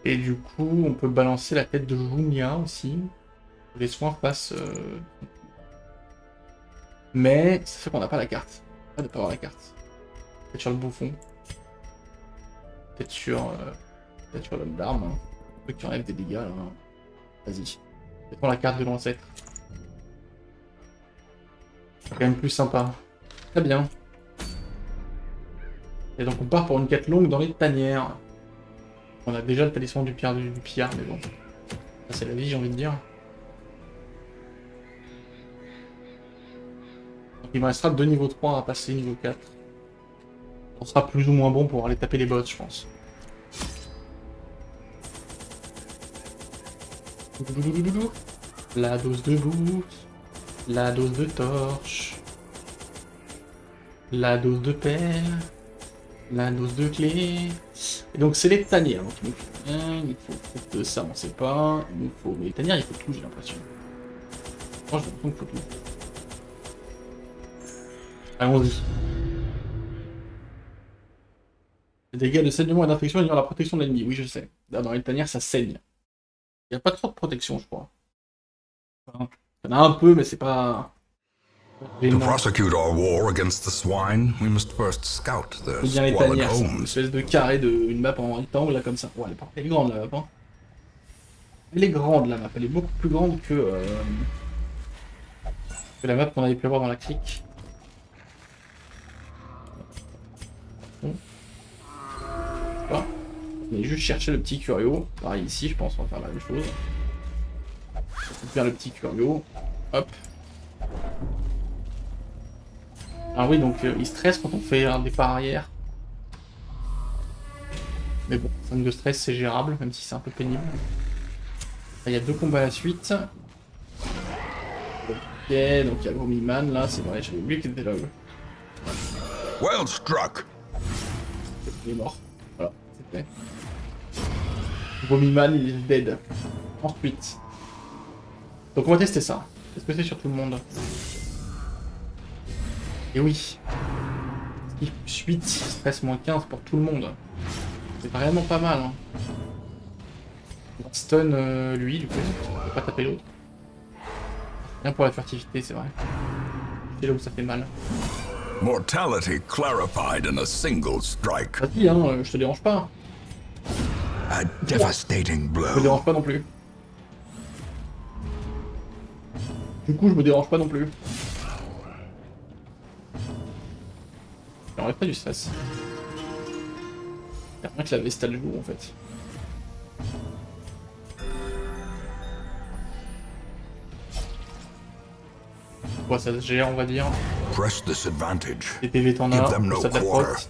Et du coup on peut balancer la tête de Jumia aussi. Les soins passent... Mais ça fait qu'on n'a pas la carte. Pas de pas avoir la carte. Peut-être sur le bouffon. Peut-être sur l'homme d'armes. Hein. Truc qui enlève des dégâts là. Vas-y. Mettons la carte de l'ancêtre. C'est quand même plus sympa. Très bien. Et donc on part pour une quête longue dans les tanières. On a déjà le talisman du pillard, mais bon. Ça c'est la vie j'ai envie de dire. Il me restera 2 niveaux 3 à passer niveau 4. On sera plus ou moins bon pour aller taper les boss, je pense. La dose de bout, la dose de torche, la dose de pelle, la dose de clé. Et donc c'est les tanières. Donc il nous faut rien, il faut de ça, on sait pas. Il nous faut... Mais les tanières, il faut tout, j'ai l'impression. Moi, j'ai l'impression qu'il faut tout. Allons-y. Les dégâts de saignement et d'infection ignorent la protection de l'ennemi. Oui, je sais. Dans les tanières, ça saigne. Il n'y a pas trop de protection, je crois. Enfin, il y en a un peu, mais c'est pas... To prosecute our war against the swine, we must first scout their bien les squalid tanières, c'est une homes. espèce de carré d'une map en rectangle, là, comme ça. Ouais, elle est grande, la map, hein. Elle est grande la map, elle est beaucoup plus grande que la map qu'on avait pu avoir dans la crique. Bon. Voilà. On va juste chercher le petit curio. Pareil ici, je pense qu'on va faire la même chose. On va faire le petit curio. Hop. Ah oui, donc il stresse quand on fait un départ arrière. Mais bon, 5 de stress c'est gérable, même si c'est un peu pénible. Il y a 2 combats à la suite. Ok, donc il y a Gomiman là, c'est vrai, j'avais oublié qu'il était là. Well struck. Il est mort. Voilà, c'est fait. Gomiman, il est dead. Ensuite. Donc on va tester ça. Qu'est-ce que c'est sur tout le monde? Et oui. Skill plus 8, stress moins 15 pour tout le monde. C'est vraiment pas mal. Hein. On va stun lui, du coup. On peut pas taper l'autre. Rien pour la furtivité, c'est vrai. C'est là où ça fait mal. Mortality clarified in a single strike. Vas-y, hein, je te dérange pas. A devastating Je me blow. dérange pas non plus. Du coup, je me dérange pas non plus. Il enlève pas du stress. Il y a rien que la Vesta le joue en fait. Ouais, ça se gère, on va dire. Press this advantage. Les PV t'en Give as, them no ça quarter. t'apporte.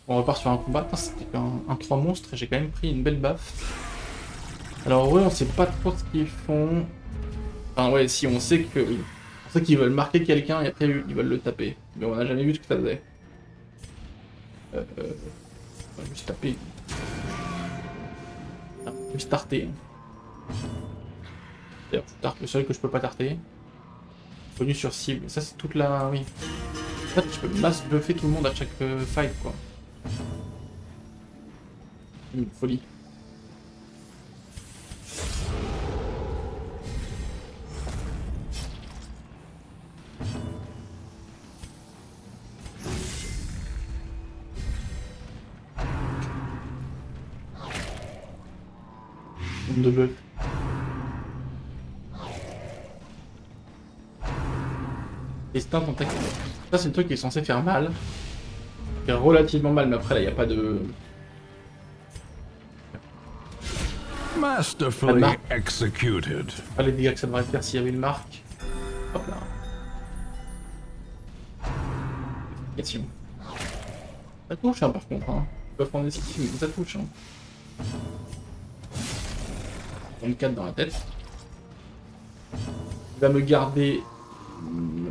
On repart sur un combat. C'était un 3 monstres et j'ai quand même pris une belle baffe. Alors ouais, on sait pas trop ce qu'ils font. Enfin ouais, si on sait que... Oui. On sait qu'ils veulent marquer quelqu'un et après ils veulent le taper. Mais on n'a jamais vu ce que ça faisait. On va juste taper. Ah, juste tarter. D'ailleurs, je tarte le seul que je peux pas tarter. Bonus sur cible. Ça c'est toute la... Oui. En fait, je peux masse buffer tout le monde à chaque fight quoi. Une folie. De buff. Les stunts en tac. Ça c'est le truc qui est censé faire mal. Fait relativement mal, mais après là il n'y a pas de... Masterfully executed. Pas les dégâts que ça devrait faire s'il y avait une marque. Hop là. Question. Ça touche hein, par contre. Hein. Je peux prendre des skills, mais ça touche. Hein. 34 dans la tête. Il va me garder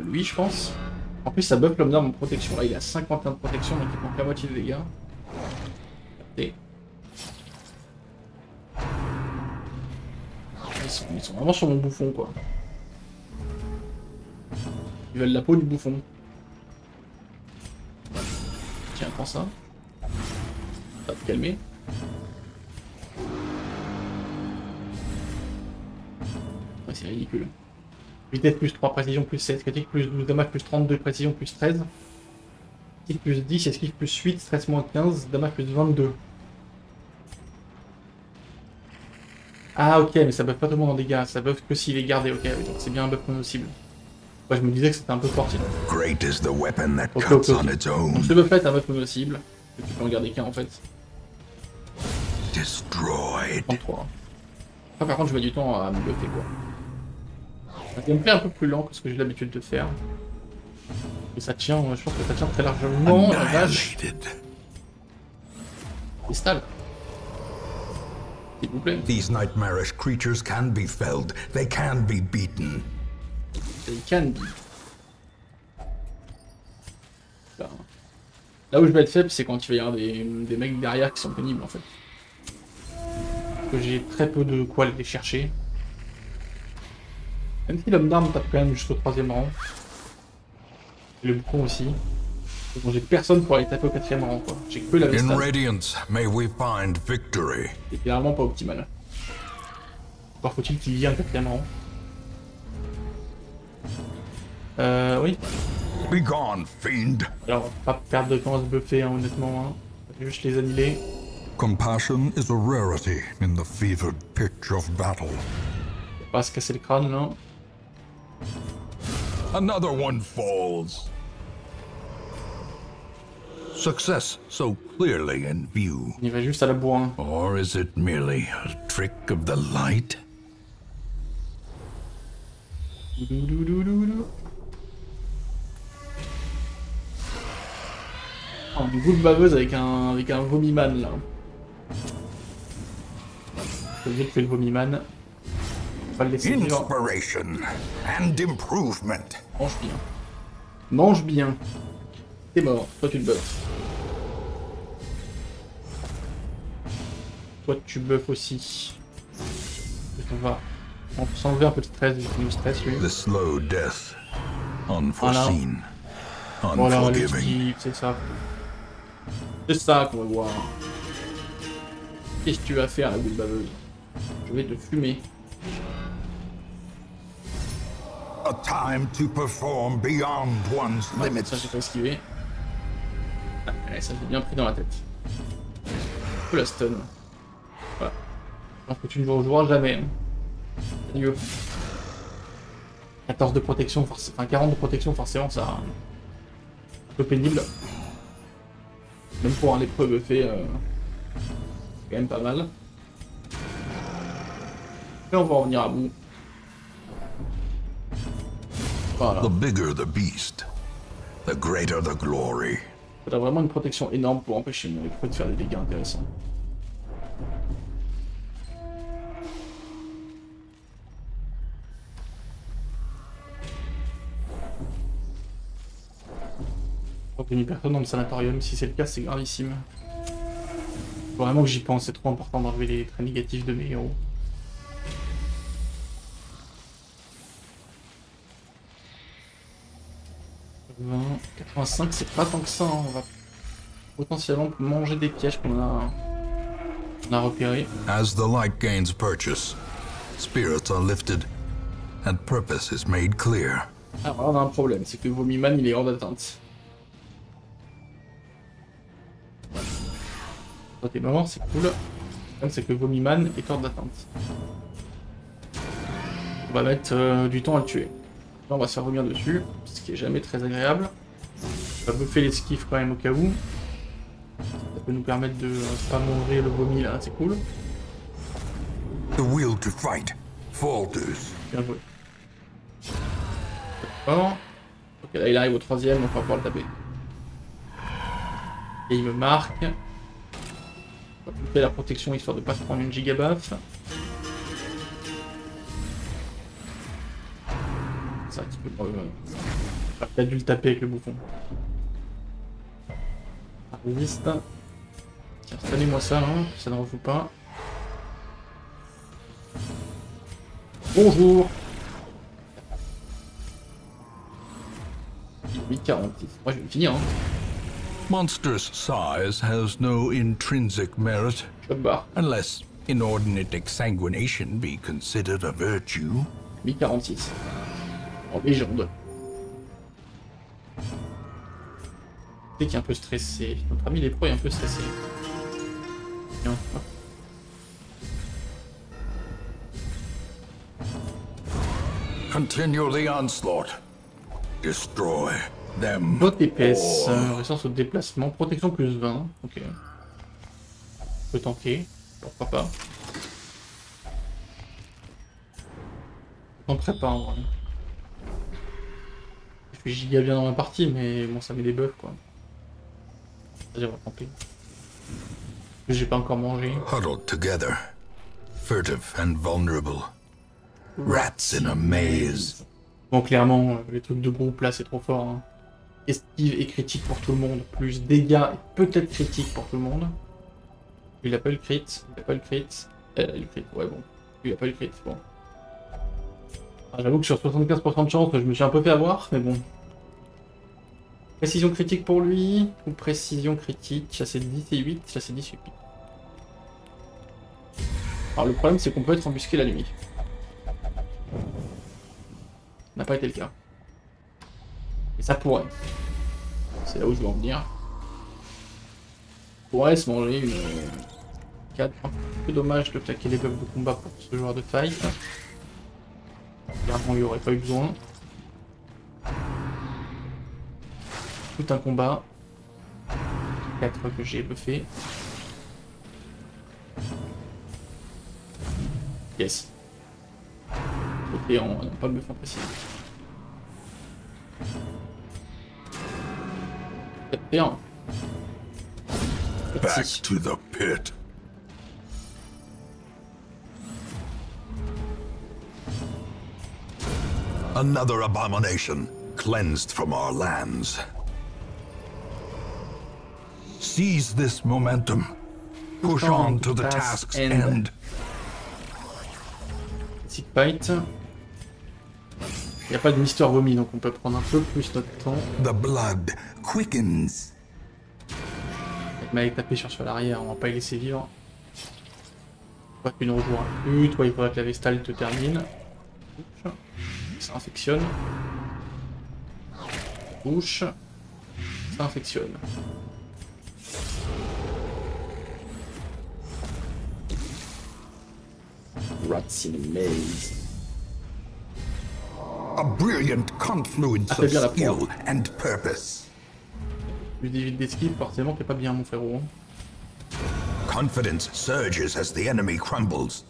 lui, je pense. En plus, ça buff l'homme d'arme en protection. Là, il a 51 de protection, donc il prend la moitié de dégâts. Et... Ils sont vraiment sur mon bouffon, quoi. Ils veulent la peau du bouffon. Tiens, prends ça. Ça va te calmer. Ouais, c'est ridicule. Vitesse plus 3, précision plus 7, critique plus 12, damage plus 32, précision plus 13. Critique plus 10, esquive plus 8, stress moins 15, damage plus 22. Ah ok, mais ça buff pas tout le monde en dégâts, ça buff que s'il est gardé, ok, donc c'est bien un buff mono-cible. Ouais, je me disais que c'était un peu fort sinon. Great is the weapon that Ok, cuts ok. on its own. Donc ce buff là est un buff mono-cible, que tu peux en garder qu'un en fait. Destroyed. 33. Après, par contre, je mets du temps à me buffer quoi. Un gameplay un peu plus lent que ce que j'ai l'habitude de faire. Et ça tient, je pense que ça tient très largement, la vache. Annihilated. Cristal. S'il vous plaît. These nightmarish creatures can be felled. They can be beaten. They can be. Là où je vais être faible, c'est quand il va y avoir des mecs derrière qui sont pénibles en fait. Parce que j'ai très peu de quoi aller chercher. Même si l'homme d'arme tape quand même jusqu'au 3ème rang. Et le boucon aussi. Donc j'ai personne pour aller taper au 4ème rang quoi. J'ai que la In Vesta. Radiance, may we find victory. C'est clairement pas optimal. Encore faut-il qu'il y ait un 4ème rang. Oui. Be gone, fiend. Alors, pas perdre de temps à se buffer, hein, honnêtement. Hein. Juste les annihiler. compassion is a rarity in the fevered pitch of battle. Pas se casser le crâne là. Another one falls. Success so clearly in view. Il va juste à la bourrin. Or is it merely a trick of the light? Oh, une boule baveuse avec un vomiman là. Je veux dire que fait le vomiman. On va le laisser vivre. Inspiration and improvement. Mange bien. Mange bien. T'es mort. Toi tu te buffes. Toi tu buffes aussi. On va s'enlever un peu de stress, du stress lui. The slow death. Unforeseen. Voilà, Unforgiving. c'est ça. C'est ça qu'on va voir. Qu'est-ce que tu vas faire la boule baveuse? Je vais te fumer. A time to perform beyond one's Ça limits. j'ai pas esquivé. Ah, ouais, ça j'ai bien pris dans la tête. Un peu la stun. Voilà. Alors que tu ne joueras jamais. Hein. Adieu. 14 de protection, enfin 40 de protection, forcément ça. Un peu pénible. Même pour un lépreux buffé, quand même pas mal. Et on va en venir à bout. Voilà. The bigger the beast, the greater the glory. T'as vraiment une protection énorme pour empêcher mon lépreux de faire des dégâts intéressants. Une personne dans le sanatorium, si c'est le cas, c'est gravissime. Faut vraiment que j'y pense, c'est trop important d'enlever les traits négatifs de mes héros. 85, c'est pas tant que ça, hein. On va potentiellement manger des pièges qu'on a repérés. As the light gains purchase, spirits are lifted, and purpose is made clear. Alors là, on a un problème, c'est que Vomiman, il est hors d'atteinte. Toi t'es mort, c'est cool. Le problème, c'est que Vomiman est hors d'atteinte. On va mettre du temps à le tuer. Là, on va se faire revenir dessus, ce qui est jamais très agréable. On va buffer l'esquive quand même au cas où. Ça peut nous permettre de pas manger le vomi là, c'est cool. The will to fight falters. Bien joué. D'accord. Ok, là il arrive au troisième, donc on va pouvoir le taper. Et il me marque. On va couper la protection histoire de pas se prendre une gigabaffe. Ça, tu peux pas. T'as dû le taper avec le bouffon. Ça résiste. Tiens, installez-moi ça, hein, ça ne rejoue pas. Bonjour. 8,46. Moi je vais le finir, hein. Monstrous size has no intrinsic merit, Je me barre. unless inordinate exsanguination be considered a virtue. 8,46. En légende. C'est qui est un peu stressé. Notre ami lépreux est un peu stressé. Tiens, hop. Continue the onslaught. Destroy them. Botte épaisse, all. résistance au déplacement, protection plus 20. Ok. On peut tanker. Pourquoi pas. On tenterait pas en vrai. Je suis giga bien dans ma partie, mais bon, ça met des buffs quoi. Vas-y, on va tenter. J'ai pas encore mangé. Huddled together, furtive and vulnerable. Rats in a maze. Bon, clairement, les trucs de groupe là, c'est trop fort. Hein. Esquive et critique pour tout le monde, plus dégâts et peut-être critique pour tout le monde. Il a pas eu le crit, il a pas eu le crit. Le crit, ouais, bon. Il a pas eu le crit, bon. J'avoue que sur 75% de chance, je me suis un peu fait avoir, mais bon. Précision critique pour lui, ou précision critique, ça c'est 10 et 8, ça c'est 10 et 8. Alors le problème c'est qu'on peut être embusqué la nuit. Ça n'a pas été le cas. Et ça pourrait. C'est là où je veux en venir. Pourrait se manger 4. Un peu dommage de claquer les buffs de combat pour ce joueur de fight. Clairement, il n'y aurait pas eu besoin. Tout un combat. 4 que j'ai buffé. Yes. Ok, on n'a pas buff en précis. Bien. Back to the pit. Another abomination cleansed from our lands. Seize this momentum. Push on to the task's end. Sick fight. Il n'y a pas de Mister Vomi, donc on peut prendre un peu plus notre temps. The blood quickens. Mais avec taper sur l'arrière, on va pas les laisser vivre. Toi tu ne rejoueras plus, toi il faudra que la Vestale te termine. Ça infectionne. Bouche. Ça infectionne. Rats in a maze. A brilliant confluence of skill and purpose. Plus d'évite d'esquive, forcément t'es pas bien mon frérot. Confidence surges as the enemy crumbles.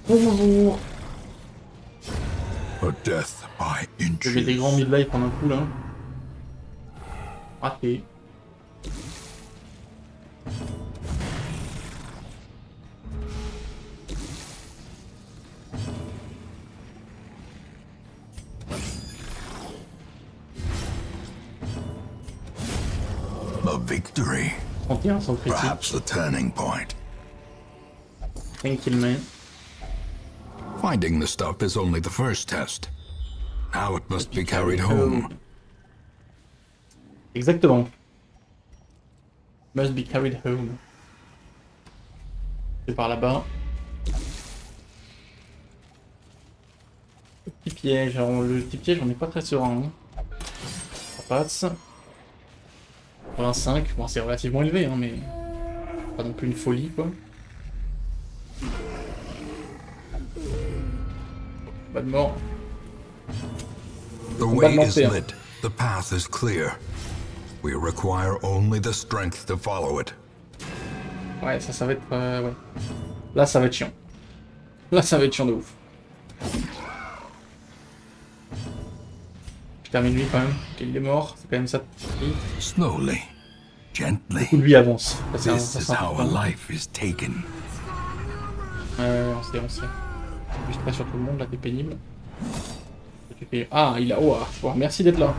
Bonjour. A death by inches. Je vais des grands mid-life en un coup là. Raté. A victory. 31 sans critique. Perhaps the turning point. Tranquillement. Finding the stuff is only the first test. Now it must be carried home. Exactement. Must be carried home. C'est par là-bas. Petit piège. Alors, le petit piège, on n'est pas très serein. Hein. Ça passe. 25. Bon, c'est relativement élevé, hein, mais pas non plus une folie, quoi. Pas de mort. The way is lit. The path is clear. We require only the strength to follow it. Ouais, ça va être... ouais. Là, ça va être chiant. Là, ça va être chiant de ouf. Je termine lui quand même. Il est mort, c'est quand même ça. Slowly, gently. Beaucoup de lui avance. This is how a life is taken. On sait. Juste pas sur tout le monde, là, t'es pénible. Tu fais... Ah, il a... Oh, ah, merci d'être là.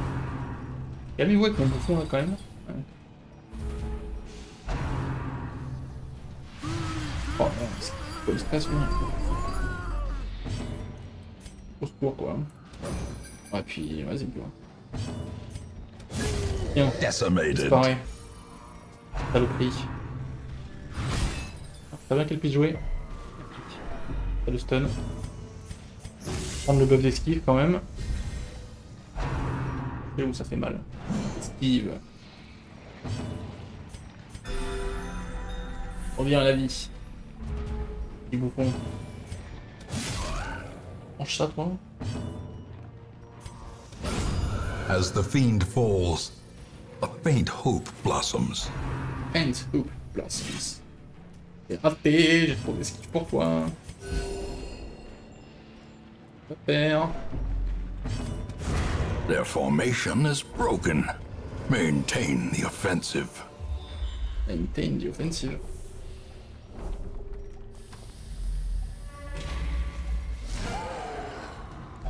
Calmez-vous avec mon bouffon, là, quand même. Ouais. Oh, non, c'est pas une stress, oui. Au secours, quoi. Ouais, puis, vas-y, quoi. Tiens, c'est pareil. Saloperie. T'as bien qu'elle puisse jouer. T'as le stun. Prendre le buff d'esquive quand même. Et où ça fait mal. Esquive. Reviens à la vie. Petit bouffon. Mange ça toi. As the fiend falls, a faint hope blossoms. Faint hope blossoms. C'est raté, j'ai trop d'esquive pour toi. Faire. Their formation is broken. Maintain the offensive. Maintain the offensive.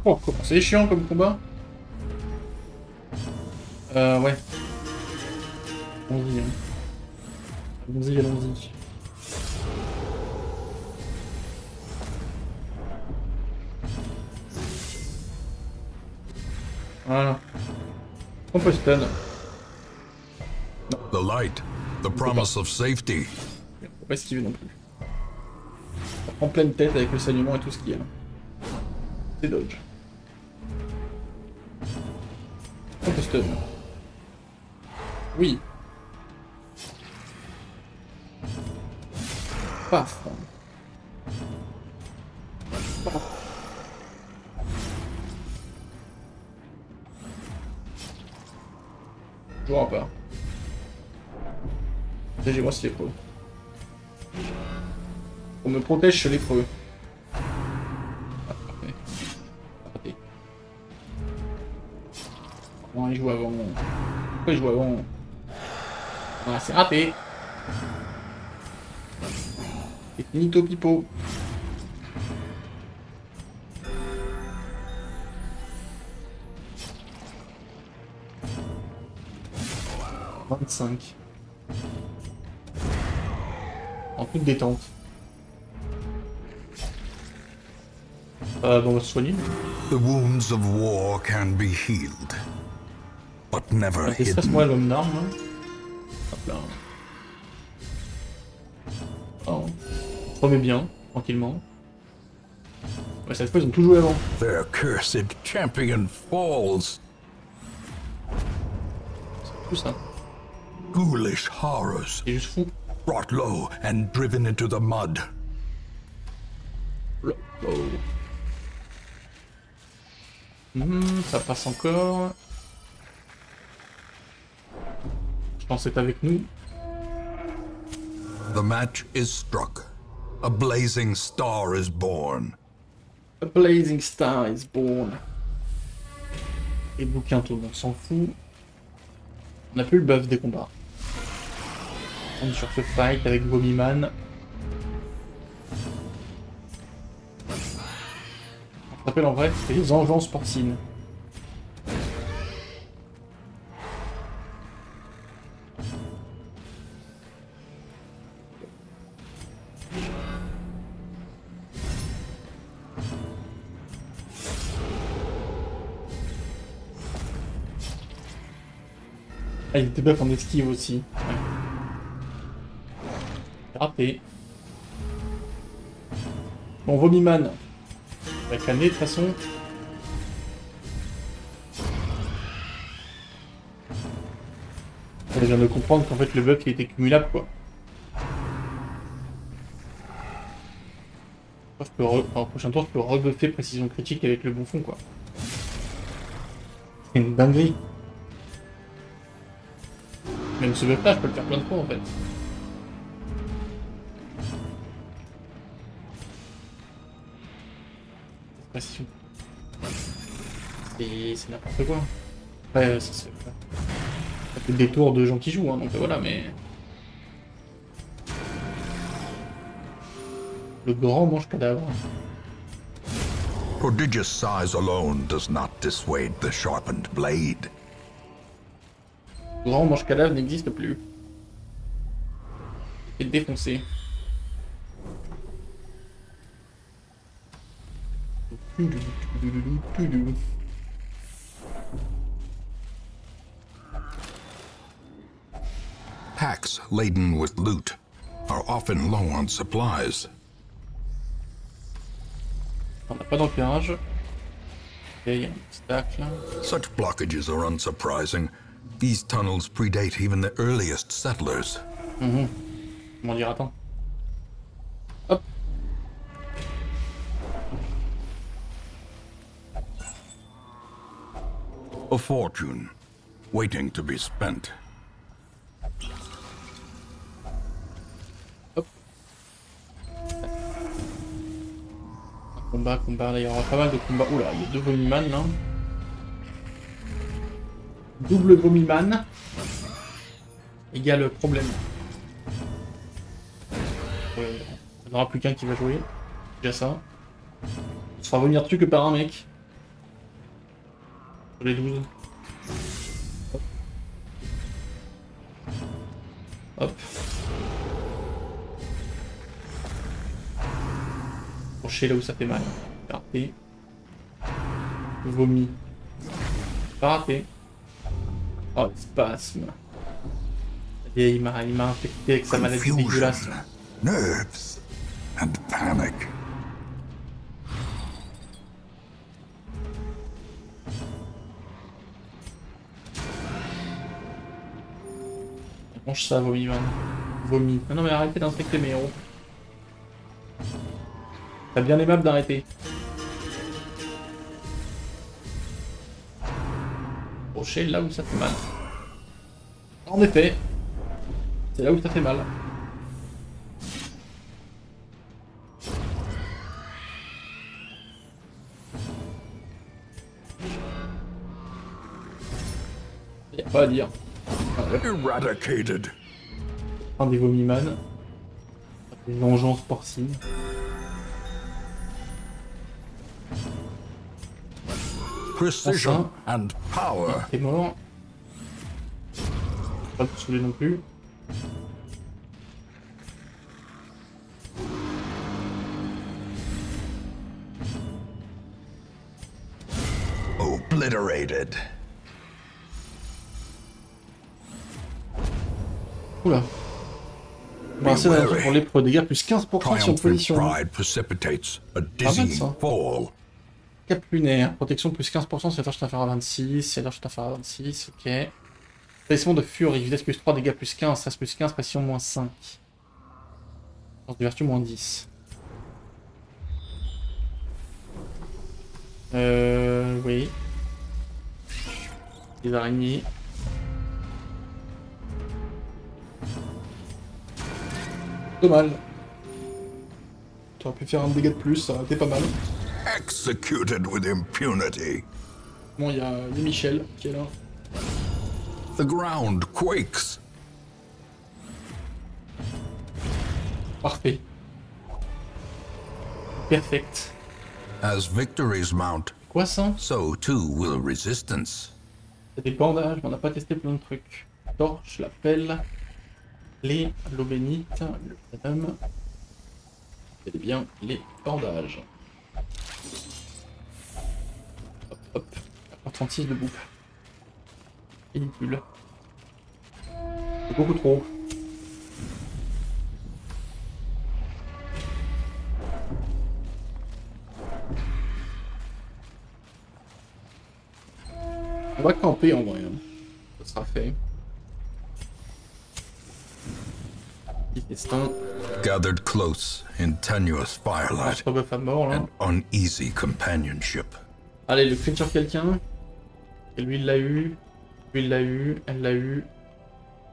Oh, comment c'est chiant comme combat. Ouais. Allons-y, hein. Allons-y. Voilà. On peut stun. The light, the promise of safety. On peut pas esquiver non plus. Ça prend pleine tête avec le saignement et tout ce qu'il y a. C'est dodge. On peut stun. Oui. Paf. Paf. Je vois pas. Protégez-moi ce lépreux. On me protège ce lépreux. Ah, parfait. Raté. Comment il joue avant? Pourquoi il joue avant? Ah, c'est raté. C'est finito pipo. « 25. En toute détente. Bon, on va se soigner. The wounds of war can be healed, but never Déstresse-moi hidden. l'homme d'arme. Hein. Hop là. Oh. On se remet bien, tranquillement. Ouais, cette fois, ils ont tout joué avant. Their cursed champion falls. C'est tout ça. Ghoulish horrors, C'est juste fou. brought low and driven into the mud. Oh. Ça passe encore. Je pense que c'est avec nous. The match is struck. A blazing star is born. A blazing star is born. Et bouquin tout, on s'en fout. On n'a plus le buff des combats. On est sur ce fight avec Vomiman. On se rappelle en vrai, c'est les engences porcines. Ah, il était buff en esquive aussi. Ouais. Raté. Bon, Vomiman. On va calmer de toute façon. On vient de comprendre qu'en fait le buff il était cumulable quoi. Je peux au prochain tour, je peux rebuffer précision critique avec le bon fond quoi. C'est une dinguerie. Même ce buff là, je peux le faire plein de fois en fait. Précision. C'est n'importe quoi. Après, ça fait des tours de gens qui jouent, hein, donc voilà, mais... Le grand mange cadavre. Prodigious size alone does not dissuade the sharpened blade. Le grand mange cadavre n'existe plus. Il est défoncé. Packs laden with loot are often low on supplies. On n'a pas d'ancrage. Ok, il y a un petit stack là. Such blockages are unsurprising. These tunnels predate even the earliest settlers. Comment dire, attends. Hop. A fortune, waiting to be spent. Hop. Combat, là, il y aura pas mal de combats. Oula, il y a deux Vomiman là. Double Vomiman. Égale problème. Il n'y en aura plus qu'un qui va jouer. Déjà ça. On se fera venir dessus que par un mec. Sur les 12. Hop. Hop. Crochet là où ça fait mal. Raté. Vomi. Pas raté. Oh, le spasme. Et il m'a infecté avec sa maladie dégueulasse. Nerves, and panic. Mange ça, vomi, man. Vomi. Non, non, mais arrêtez d'inspecter mes héros. T'as bien aimable d'arrêter. Rocher là où ça fait mal. En effet, c'est là où ça fait mal. Y'a pas à dire. Eradicated. Un des vomiman. Des vengeances porcines. Precision and power. T'es mort. Pas te saouler non plus. Obliterated. Oula. Bon, c'est pour les pro dégâts, plus 15% sur position. Pride precipitates a dizzying dizzying fall. Cap lunaire, protection plus 15%, si je t'affaire à 26, si je t'affaire à 26, ok. Talisman de furie, vitesse plus 3, dégâts plus 15, stress plus 15, pression moins 5. Force de vertu moins 10. Oui. Les araignées. Dommage. Tu aurais pu faire un dégât de plus, ça aurait été pas mal. Executed with impunity. Bon, il y a Michel qui est là. The ground quakes. Parfait. Perfect. As victories mount, Quoi ça? so too will resistance. C'est des bandages, mais on n'a pas testé plein de trucs. Torche, la pelle, l'eau bénite, le venom. Et bien les bandages. Hop, hop. 36 de boucle. Ridicule. C'est beaucoup trop. On va camper en vrai. Hein. Ça sera fait. Petit festin. Gathered close in tenuous firelight Pas bœuf à mort là. and uneasy companionship. Allez, le crit sur quelqu'un. Et lui il l'a eu. Lui il l'a eu. Elle l'a eu.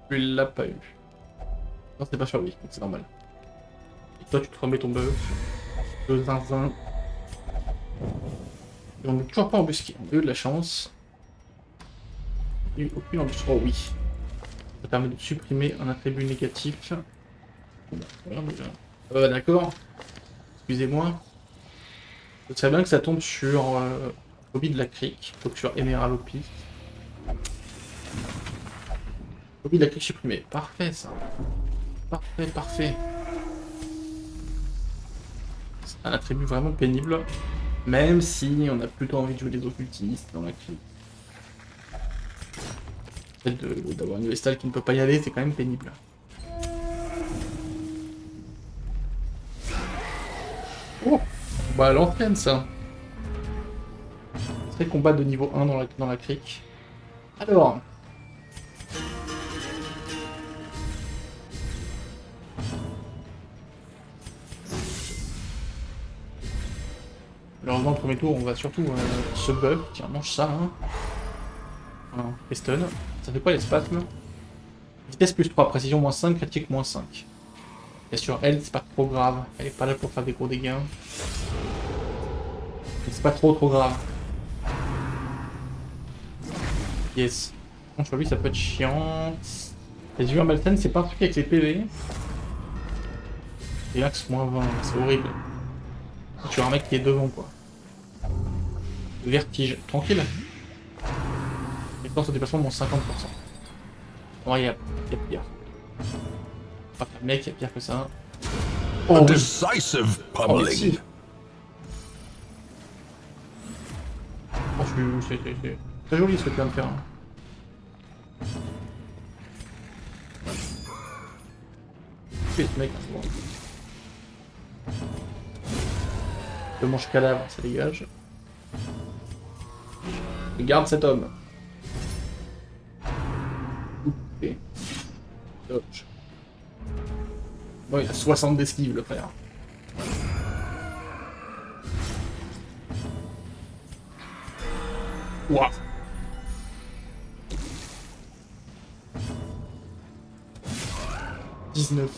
Lui il l'a pas eu. Non, c'était pas sur lui, donc c'est normal. Et toi tu te remets ton bœuf. Le zinzin. Et on n'est toujours pas embusqué. On a eu de la chance. Il n'y a eu aucune embuscade. Oh oui. Ça permet de supprimer un attribut négatif. Voilà, déjà. D'accord. Excusez-moi. Je sais bien que ça tombe sur Hobby de la Crique, donc sur Emerald Hopi. Hobby de la Crique supprimé. Parfait ça. Parfait, parfait. C'est un attribut vraiment pénible. Même si on a plutôt envie de jouer des occultistes dans la Crique. Le fait d'avoir une Vestal qui ne peut pas y aller, c'est quand même pénible. Oh, bah l'ancienne ça. C'est combat de niveau 1 dans la crique. Alors. Malheureusement, le premier tour, on va surtout se bug. Tiens, mange ça. Hein. Un piston. Ça fait pas les spasmes. Vitesse plus 3, précision moins 5, critique moins 5. Bien sûr, elle, c'est pas trop grave. Elle est pas là pour faire des gros dégâts. C'est pas trop grave. Yes. Bon, je vois, lui, ça peut être chiant. Les yeux malsaines, c'est pas un truc avec les PV. Et axe moins 20, c'est horrible. Tu as un mec qui est devant, quoi. Vertige. Tranquille. Dépense au déplacement moins 50%. Bon, il y a pire. Enfin, mec, il y a pire que ça. A decisive pummeling. Oh, c'est très joli ce que tu viens de faire. Hein. Tu es ce mec, c'est bon. Le manche cadavre, ça dégage. Regarde cet homme. Ok. Dodge. Bon, il a 60 d'esquive, le frère. Ouah. « 19.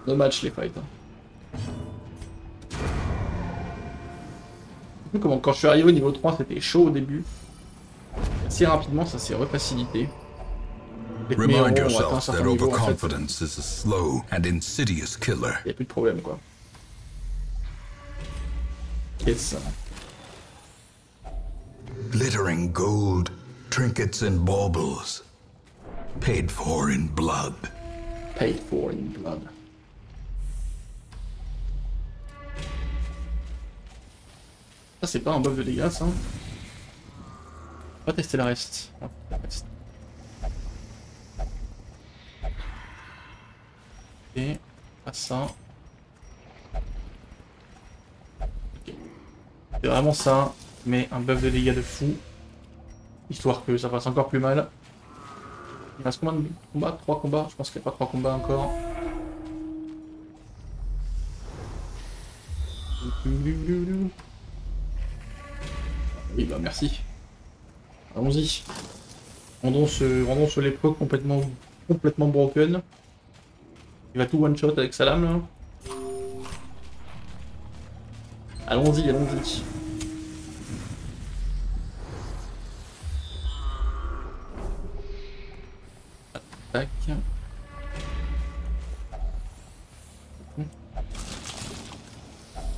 No match les fights. Comment, quand je suis arrivé au niveau 3, c'était chaud au début. Assez rapidement, ça s'est refacilité. Remind yourself that overconfidence is a slow and insidious killer. Il n'y a plus de problème, quoi. Qu'est-ce ça? Glittering gold, trinkets and baubles. Paid for in blood. Paid for in blood. Ça, c'est pas un buff de dégâts, ça. On va tester le reste. Et pas ça. Okay. C'est vraiment ça, mais un buff de dégâts de fou. Histoire que ça fasse encore plus mal. Il reste combien de combats? 3 combats? Je pense qu'il n'y a pas 3 combats encore. Oui, bah merci. Allons-y. Rendons ce lépreux complètement broken. Il va tout one-shot avec sa lame, là. Allons-y, allons-y. Tac.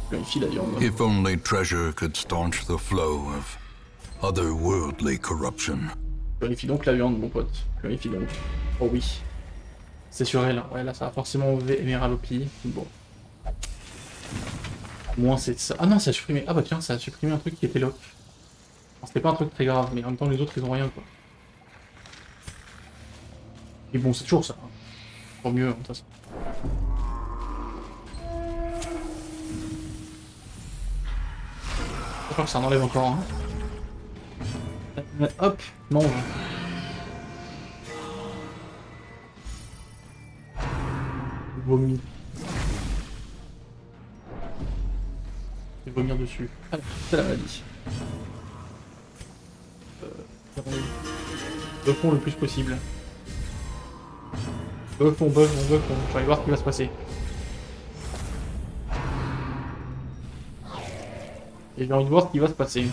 Purifie la viande. If only treasure could staunch the flow of otherworldly corruption. Purifie donc la viande, mon pote. Purifie donc. Oh oui. C'est sur elle. Ouais, là, ça a forcément enlevé Emeralopi. Bon. Moins c'est ça. Ah non, ça a supprimé. Ah bah tiens, ça a supprimé un truc qui était lock. C'était pas un truc très grave, mais en même temps, les autres, ils ont rien, quoi. Et bon, c'est toujours ça. Pour mieux, de toute façon. Je crois que ça en enlève encore un. Hop, mange. Vomir. Je vais vomir dessus. Ah, c'est la maladie. Buffons le plus possible. Buffons. Je vais voir ce qui va se passer. Et j'ai envie de voir ce qui va se passer.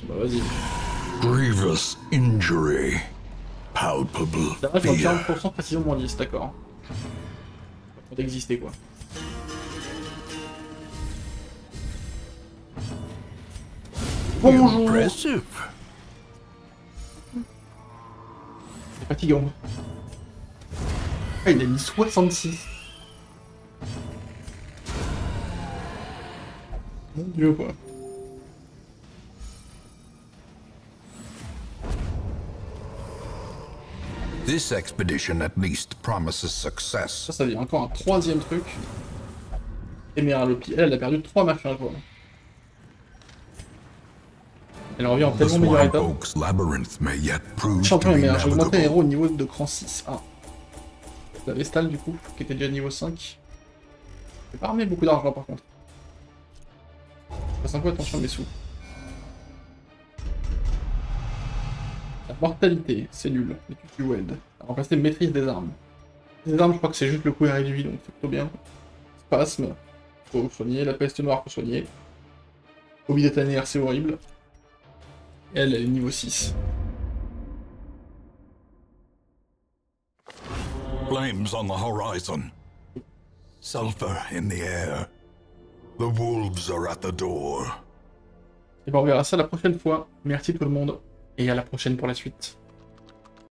Bah vas-y. Grievous injury. Palpable Là, je fear. 40% précision moins 10, d'accord. Faut d'exister, quoi. Bonjour. Impressive. C'est fatigant. Ah, il a mis 66. Mon dieu, quoi. This expedition at least promises success. Ça devient encore un troisième truc. Emeralopi, elle a perdu 3 machins, quoi. Elle revient en The tellement meilleur état. Swinefolk's labyrinth may yet prove to Champion be MR, j'ai augmenté un navigable. héros au niveau de cran 6. Ah. La Vestale, du coup, qui était déjà niveau 5. J'ai pas remis beaucoup d'argent, par contre. Je passe un peu attention à mes sous. La mortalité, c'est nul. Et tu wed. Remplacer maîtrise des armes. Les armes, je crois que c'est juste le coût est réduit, donc c'est plutôt bien. Spasme, faut soigner. La peste noire, faut soigner. Hobby d'étanéaire, c'est horrible. Elle est niveau 6. Flames on the horizon. Sulfur in the air. The wolves are at the door. Et ben on verra ça la prochaine fois. Merci tout le monde. Et à la prochaine pour la suite.